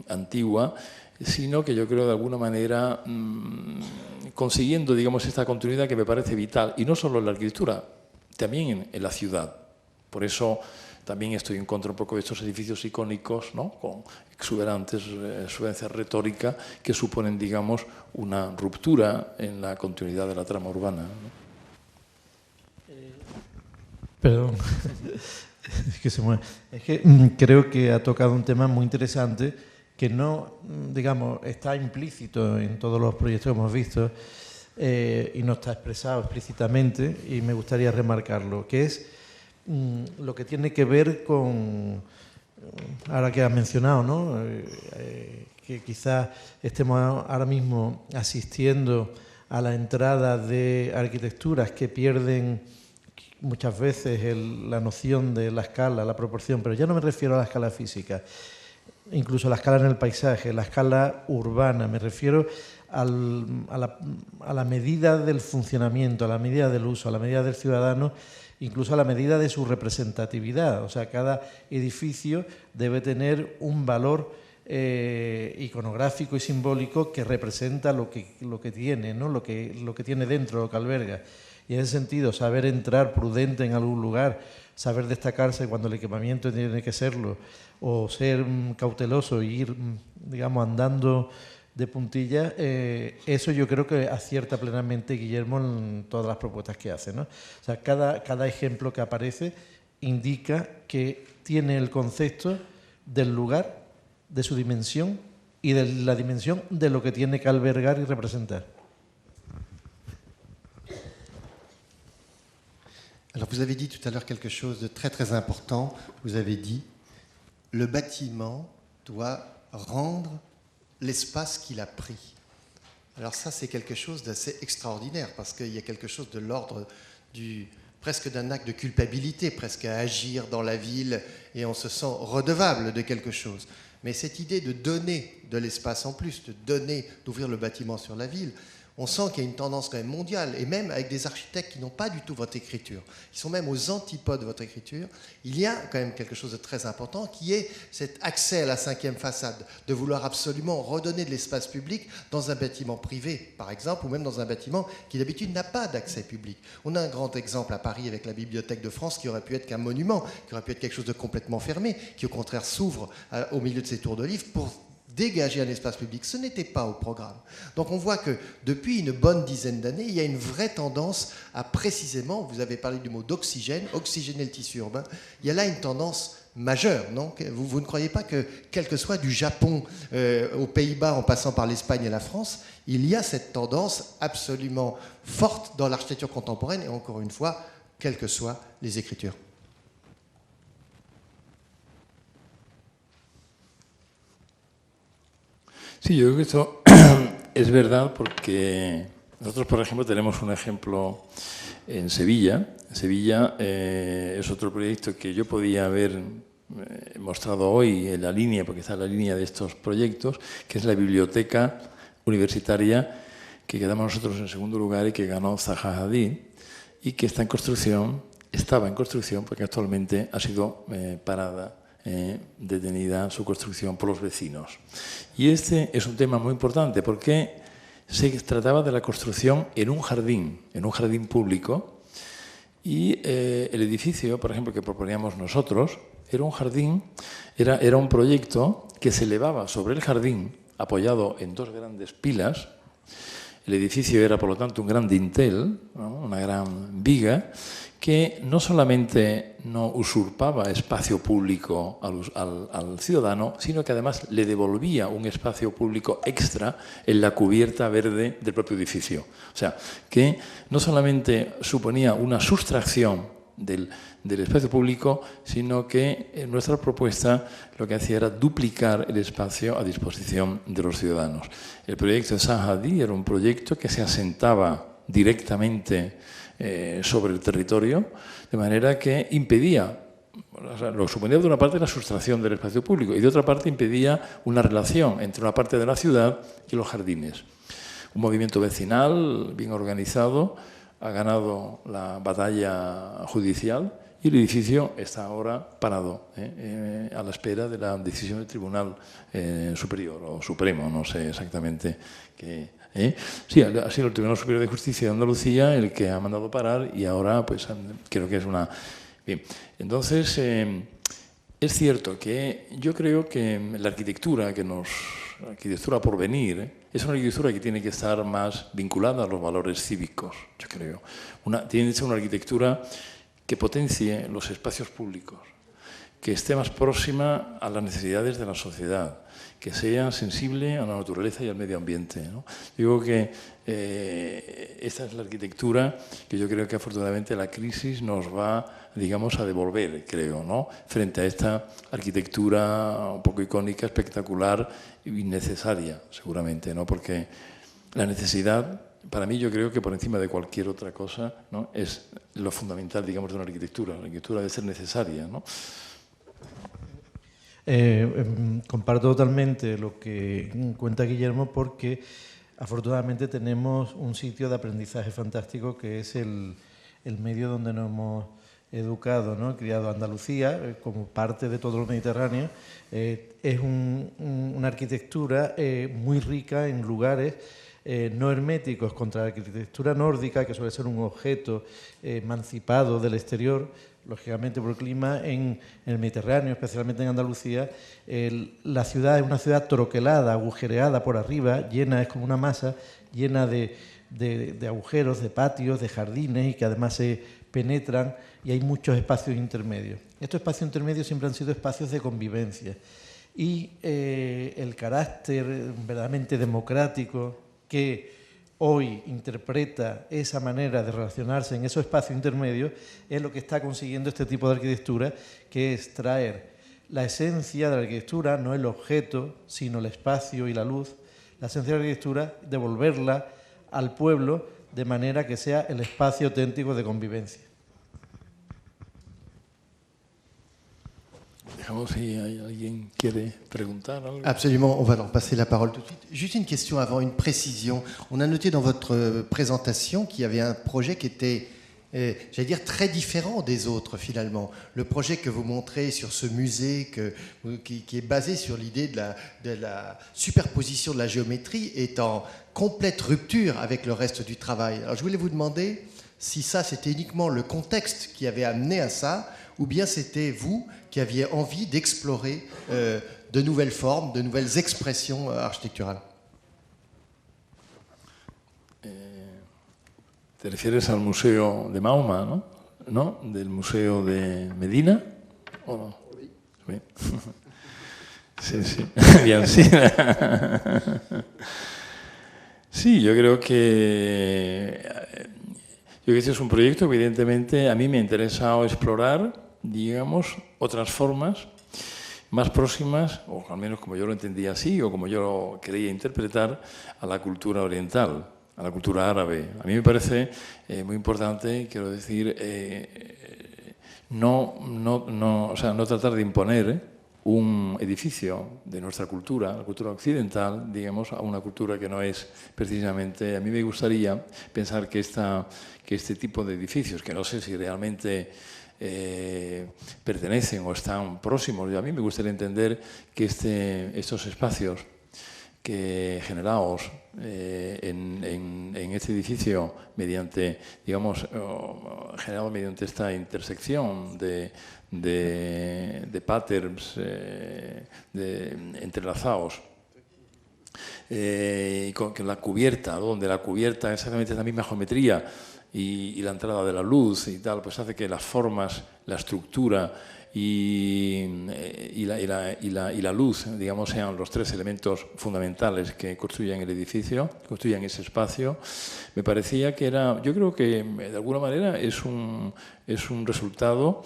antigua, sino que yo creo de alguna manera consiguiendo, digamos, esta continuidad que me parece vital, y no solo en la arquitectura, también en la ciudad. Por eso también estoy en contra un poco de estos edificios icónicos, ¿no?, con exuberancia retórica que suponen, digamos, una ruptura en la continuidad de la trama urbana, ¿no? Perdón, es que creo que ha tocado un tema muy interesante que no, digamos, está implícito en todos los proyectos que hemos visto y no está expresado explícitamente, y me gustaría remarcarlo, que es lo que tiene que ver con, ahora que has mencionado, ¿no?, que quizás estemos ahora mismo asistiendo a la entrada de arquitecturas que pierden muchas veces la noción de la escala, la proporción, pero ya no me refiero a la escala física, incluso a la escala en el paisaje, la escala urbana, me refiero a la medida del funcionamiento, a la medida del uso, a la medida del ciudadano, incluso a la medida de su representatividad. O sea, cada edificio debe tener un valor iconográfico y simbólico que representa lo que tiene, ¿no?, lo que tiene dentro, lo que alberga. Y en ese sentido, saber entrar prudente en algún lugar, saber destacarse cuando el equipamiento tiene que serlo, o ser cauteloso e ir, digamos, andando de puntilla, eso yo creo que acierta plenamente Guillermo en todas las propuestas que hace, ¿no? O sea, cada ejemplo que aparece indica que tiene el concepto del lugar, de su dimensión y de la dimensión de lo que tiene que albergar y representar. Alors, vous avez dit tout à l'heure quelque chose de très très important. Vous avez dit, le bâtiment doit rendre l'espace qu'il a pris. Alors ça, c'est quelque chose d'assez extraordinaire, parce qu'il y a quelque chose de l'ordre presque d'un acte de culpabilité, presque à agir dans la ville, et on se sent redevable de quelque chose. Mais cette idée de donner de l'espace en plus, d'ouvrir le bâtiment sur la ville, on sent qu'il y a une tendance quand même mondiale, et même avec des architectes qui n'ont pas du tout votre écriture, qui sont même aux antipodes de votre écriture, il y a quand même quelque chose de très important qui est cet accès à la cinquième façade, de vouloir absolument redonner de l'espace public dans un bâtiment privé, par exemple, ou même dans un bâtiment qui d'habitude n'a pas d'accès public. On a un grand exemple à Paris avec la Bibliothèque de France qui aurait pu être qu'un monument, qui aurait pu être quelque chose de complètement fermé, qui au contraire s'ouvre au milieu de ses tours de livres pour dégager un espace public. Ce n'était pas au programme. Donc on voit que depuis une bonne dizaine d'années, il y a une vraie tendance à précisément, vous avez parlé du mot d'oxygène, oxygéner le tissu urbain, il y a là une tendance majeure, non ? Vous ne croyez pas que, quel que soit du Japon aux Pays-Bas en passant par l'Espagne et la France, il y a cette tendance absolument forte dans l'architecture contemporaine, et encore une fois, quelles que soient les écritures. Sí, yo creo que esto es verdad, porque nosotros, por ejemplo, tenemos un ejemplo en Sevilla. Sevilla es otro proyecto que yo podía haber mostrado hoy en la línea, porque está en la línea de estos proyectos, que es la biblioteca universitaria que quedamos nosotros en segundo lugar y que ganó Zaha Hadid, y que está en construcción, estaba en construcción, porque actualmente ha sido parada, detenida su construcción por los vecinos. Y este es un tema muy importante porque se trataba de la construcción en un jardín público, y el edificio, por ejemplo, que proponíamos nosotros, era un jardín, era un proyecto que se elevaba sobre el jardín apoyado en dos grandes pilas. El edificio era, por lo tanto, un gran dintel, ¿no?, una gran viga, que no solamente no usurpaba espacio público al ciudadano, sino que además le devolvía un espacio público extra en la cubierta verde del propio edificio. O sea, que no solamente suponía una sustracción del espacio público, sino que nuestra propuesta lo que hacía era duplicar el espacio a disposición de los ciudadanos. El proyecto de Zaha Hadid era un proyecto que se asentaba directamente sobre el territorio, de manera que impedía, o sea, lo suponía de una parte la sustracción del espacio público y de otra parte impedía una relación entre una parte de la ciudad y los jardines. Un movimiento vecinal bien organizado ha ganado la batalla judicial y el edificio está ahora parado, a la espera de la decisión del Tribunal Superior o Supremo, no sé exactamente qué. Sí, ha sido el Tribunal Superior de Justicia de Andalucía el que ha mandado parar y ahora pues creo que es una... Bien, entonces es cierto que yo creo que la arquitectura la arquitectura por venir es una arquitectura que tiene que estar más vinculada a los valores cívicos, yo creo. Tiene que ser una arquitectura que potencie los espacios públicos, que esté más próxima a las necesidades de la sociedad, que sea sensible a la naturaleza y al medio ambiente, ¿no? Digo que esta es la arquitectura que yo creo que afortunadamente la crisis nos va, digamos, a devolver, creo, ¿no? Frente a esta arquitectura un poco icónica, espectacular y necesaria, seguramente, ¿no? Porque la necesidad, para mí, yo creo que por encima de cualquier otra cosa, ¿no? Es lo fundamental, digamos, de una arquitectura. La arquitectura debe ser necesaria, ¿no? Comparto totalmente lo que cuenta Guillermo, porque afortunadamente tenemos un sitio de aprendizaje fantástico que es el medio donde nos hemos educado, ¿no? Criado Andalucía como parte de todo el Mediterráneo. Es una arquitectura muy rica en lugares no herméticos contra la arquitectura nórdica, que suele ser un objeto emancipado del exterior. Lógicamente, por el clima en el Mediterráneo, especialmente en Andalucía, la ciudad es una ciudad troquelada, agujereada por arriba, es como una masa llena de agujeros, de patios, de jardines, y que además se penetran, y hay muchos espacios intermedios. Estos espacios intermedios siempre han sido espacios de convivencia, y el carácter verdaderamente democrático que hoy interpreta esa manera de relacionarse en esos espacios intermedios es lo que está consiguiendo este tipo de arquitectura, que es traer la esencia de la arquitectura, no el objeto, sino el espacio y la luz, la esencia de la arquitectura, devolverla al pueblo de manera que sea el espacio auténtico de convivencia. Dejamos si alguien quiere preguntar algo. Absolument, on va leur passer la parole tout de suite. Juste une question avant, une précision. On a noté dans votre présentation qu'il y avait un projet qui était, j'allais dire, très différent des autres finalement. Le projet que vous montrez sur ce musée qui est basé sur l'idée de la superposition de la géométrie est en complète rupture avec le reste du travail. Alors je voulais vous demander si ça c'était uniquement le contexte qui avait amené à ça, ou bien c'était vous qui aviez envie d'explorer de nouvelles formes, de nouvelles expressions architecturales. Te refieres al Museo de Mahoma, ¿no? ¿No? ¿Del Museo de Medina? ¿O no? Sí. Sí, sí. Bien, sí. Sí, yo creo que ese es un proyecto, evidentemente, a mí me ha interesado explorar, digamos, otras formas más próximas, o al menos como yo lo entendía así, o como yo lo quería interpretar, a la cultura oriental, a la cultura árabe. A mí me parece muy importante, quiero decir, o sea, no tratar de imponer un edificio de nuestra cultura, la cultura occidental, digamos, a una cultura que no es precisamente... A mí me gustaría pensar que este tipo de edificios, que no sé si realmente pertenecen o están próximos, a mí me gustaría entender que estos espacios que generados en este edificio mediante, digamos, generados mediante esta intersección de patterns entrelazados, con la cubierta, donde la cubierta exactamente es la misma geometría y la entrada de la luz y tal, pues hace que las formas, la estructura y la luz, digamos, sean los tres elementos fundamentales que construyan el edificio, construyan ese espacio. Me parecía que era, yo creo que de alguna manera es un resultado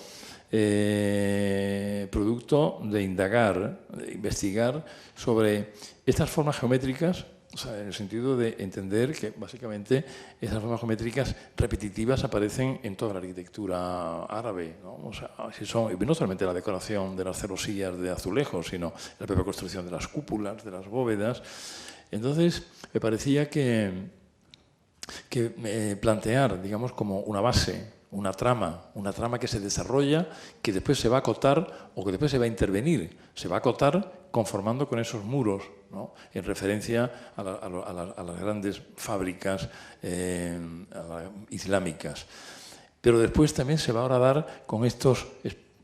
producto de indagar, de investigar sobre estas formas geométricas, o sea, en el sentido de entender que básicamente esas formas geométricas repetitivas aparecen en toda la arquitectura árabe, ¿no? O sea, no solamente la decoración de las celosías de azulejos, sino la propia construcción de las cúpulas, de las bóvedas. Entonces, me parecía que plantear, digamos, como una base una trama que se desarrolla, que después se va a acotar o que después se va a intervenir. Se va a acotar conformando con esos muros, ¿no? En referencia a las grandes fábricas islámicas. Pero después también se va ahora a dar con estos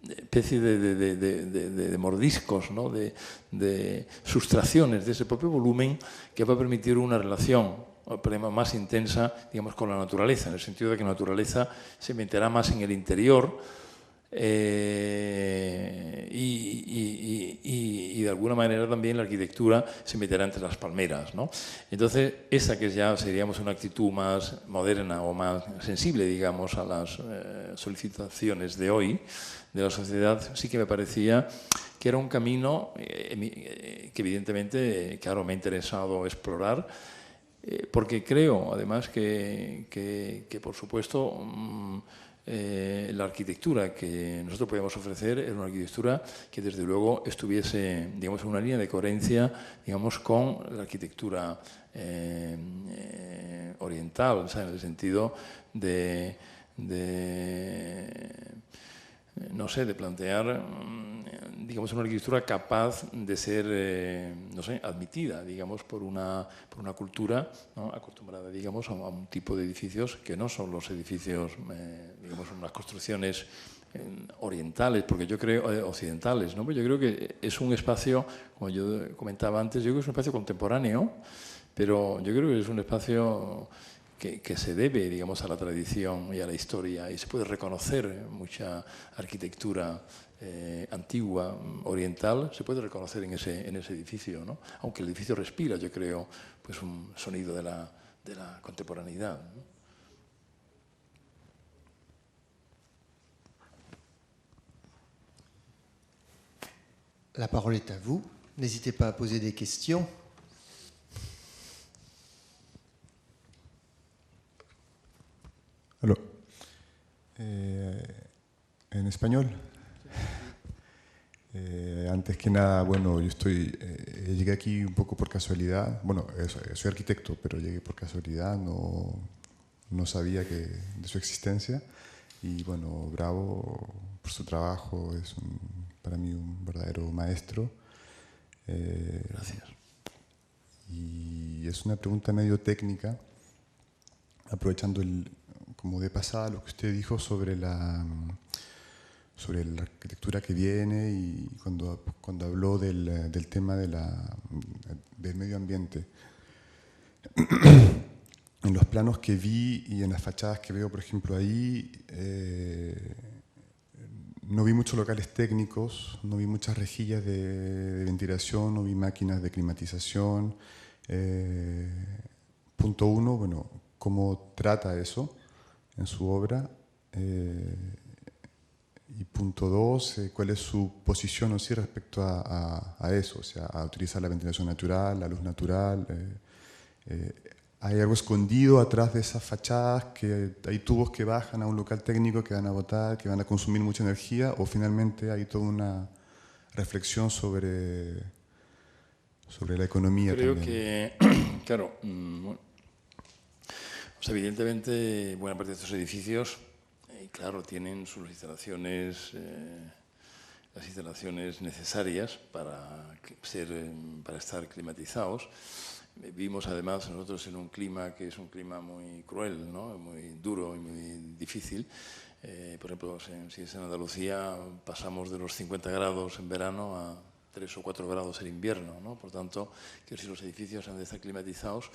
especie de mordiscos, ¿no? de sustracciones de ese propio volumen, que va a permitir una relación más intensa, digamos, con la naturaleza, en el sentido de que la naturaleza se meterá más en el interior y de alguna manera también la arquitectura se meterá entre las palmeras, ¿no? Entonces, esa que ya seríamos una actitud más moderna o más sensible, digamos, a las solicitaciones de hoy de la sociedad, sí que me parecía que era un camino que evidentemente, claro, me ha interesado explorar, porque creo, además, que por supuesto, la arquitectura que nosotros podíamos ofrecer era una arquitectura que, desde luego, estuviese, digamos, en una línea de coherencia, digamos, con la arquitectura oriental, o sea, en el sentido no sé, de plantear, digamos, una arquitectura capaz de ser, no sé, admitida, digamos, por una cultura, ¿no? Acostumbrada, digamos, a un tipo de edificios que no son los edificios, digamos, unas construcciones orientales, porque yo creo, occidentales, ¿no? Pues yo creo que es un espacio, como yo comentaba antes, yo creo que es un espacio contemporáneo, pero yo creo que es un espacio que se debe, digamos, a la tradición y a la historia, y se puede reconocer mucha arquitectura antigua, oriental, se puede reconocer en ese edificio, ¿no? Aunque el edificio respira, yo creo, pues un sonido de la contemporaneidad, ¿no? La parole est à vous. N'hésitez pas à poser des questions. Aló. En español. Antes que nada, bueno, yo llegué aquí un poco por casualidad. Bueno, soy arquitecto, pero llegué por casualidad, no sabía de su existencia. Y bueno, bravo por su trabajo, es para mí un verdadero maestro. Gracias. Y es una pregunta medio técnica, aprovechando como de pasada lo que usted dijo sobre la arquitectura que viene, y cuando habló del tema del medio ambiente. En los planos que vi y en las fachadas que veo, por ejemplo, ahí, no vi muchos locales técnicos, no vi muchas rejillas de ventilación, no vi máquinas de climatización. Punto uno, bueno, ¿cómo trata eso en su obra? Y punto dos, ¿cuál es su posición, ¿sí?, respecto a eso? O sea, a utilizar la ventilación natural, la luz natural. ¿Hay algo escondido atrás de esas fachadas? Que hay tubos que bajan a un local técnico que van a botar, que van a consumir mucha energía, o finalmente hay toda una reflexión sobre la economía? Creo también. que, claro, bueno, o sea, evidentemente buena parte de estos edificios, claro, tienen sus instalaciones, las instalaciones necesarias para estar climatizados. Vivimos además nosotros en un clima que es un clima muy cruel, ¿no? Muy duro y muy difícil. Por ejemplo, si es en Andalucía, pasamos de los 50 grados en verano a 3 o 4 grados en invierno, ¿no? Por tanto, que si los edificios han de estar climatizados.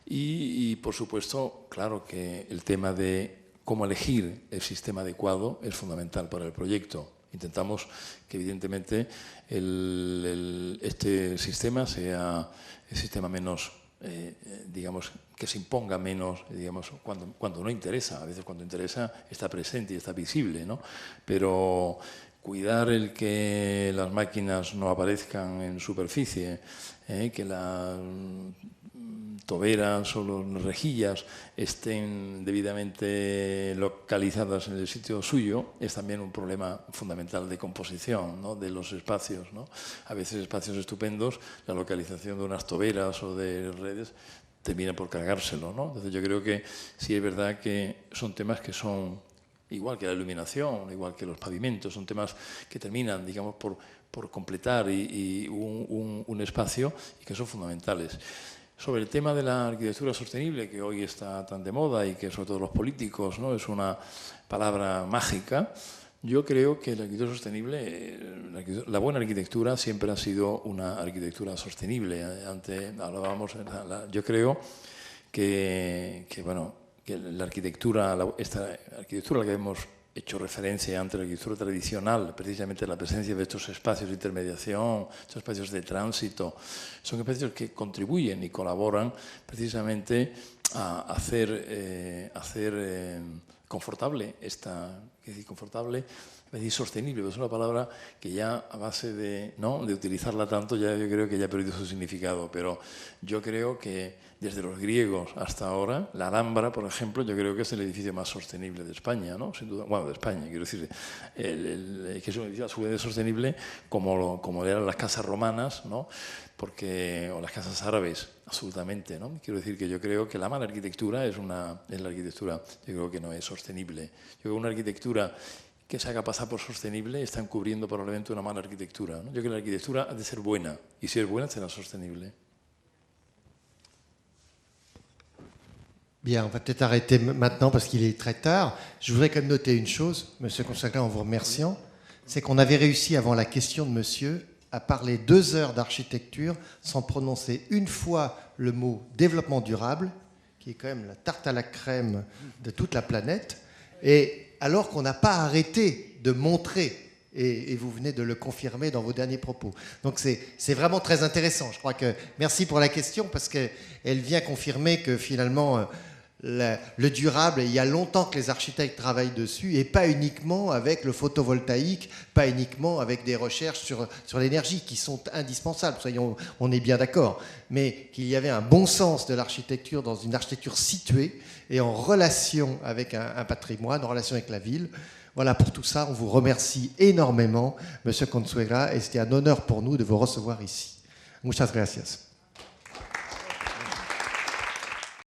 Y por supuesto, claro que el tema de cómo elegir el sistema adecuado es fundamental para el proyecto. Intentamos que, evidentemente, este sistema sea el sistema menos, digamos, que se imponga menos, digamos, cuando no interesa. A veces cuando interesa está presente y está visible, ¿no? Pero cuidar el que las máquinas no aparezcan en superficie, que las toberas o las rejillas estén debidamente localizadas en el sitio suyo, es también un problema fundamental de composición, ¿no?, de los espacios, ¿no? A veces espacios estupendos, la localización de unas toberas o de redes termina por cargárselo, ¿no? Entonces yo creo que sí es verdad que son temas que son igual que la iluminación, igual que los pavimentos, son temas que terminan, digamos, por completar un espacio y que son fundamentales. Sobre el tema de la arquitectura sostenible, que hoy está tan de moda y que sobre todo los políticos, ¿no?, es una palabra mágica, yo creo que la arquitectura sostenible, la buena arquitectura siempre ha sido una arquitectura sostenible. Antes hablábamos, yo creo que la arquitectura, esta arquitectura a la que hemos hecho referencia ante la arquitectura tradicional, precisamente la presencia de estos espacios de intermediación, estos espacios de tránsito, son espacios que contribuyen y colaboran precisamente a hacer confortable confortable, sostenible, es una palabra que ya a base de utilizarla tanto, ya yo creo que ya ha perdido su significado, pero yo creo que desde los griegos hasta ahora, la Alhambra, por ejemplo, yo creo que es el edificio más sostenible de España, ¿no? Sin duda, bueno, de España, quiero decir, que es un edificio a su vez sostenible como eran las casas romanas, ¿no? O las casas árabes, absolutamente, ¿no? Quiero decir que yo creo que la mala arquitectura es la arquitectura, yo creo que no es sostenible. Yo creo que una arquitectura que se haga pasar por sostenible está encubriendo probablemente una mala arquitectura, ¿no? Yo creo que la arquitectura ha de ser buena, y si es buena será sostenible. Bien, on va peut-être arrêter maintenant parce qu'il est très tard. Je voudrais quand même noter une chose, Monsieur Consagla, en vous remerciant, c'est qu'on avait réussi avant la question de Monsieur à parler 2 heures d'architecture sans prononcer une fois le mot développement durable, qui est quand même la tarte à la crème de toute la planète, et alors qu'on n'a pas arrêté de montrer, et vous venez de le confirmer dans vos derniers propos. Donc c'est vraiment très intéressant. Je crois que merci pour la question parce qu'elle vient confirmer que finalement le durable, il y a longtemps que les architectes travaillent dessus et pas uniquement avec le photovoltaïque, pas uniquement avec des recherches sur l'énergie qui sont indispensables, on est bien d'accord, mais qu'il y avait un bon sens de l'architecture dans une architecture située et en relation avec un patrimoine, en relation avec la ville. Voilà, pour tout ça, on vous remercie énormément, Monsieur Consuegra, et c'était un honneur pour nous de vous recevoir ici. Muchas gracias.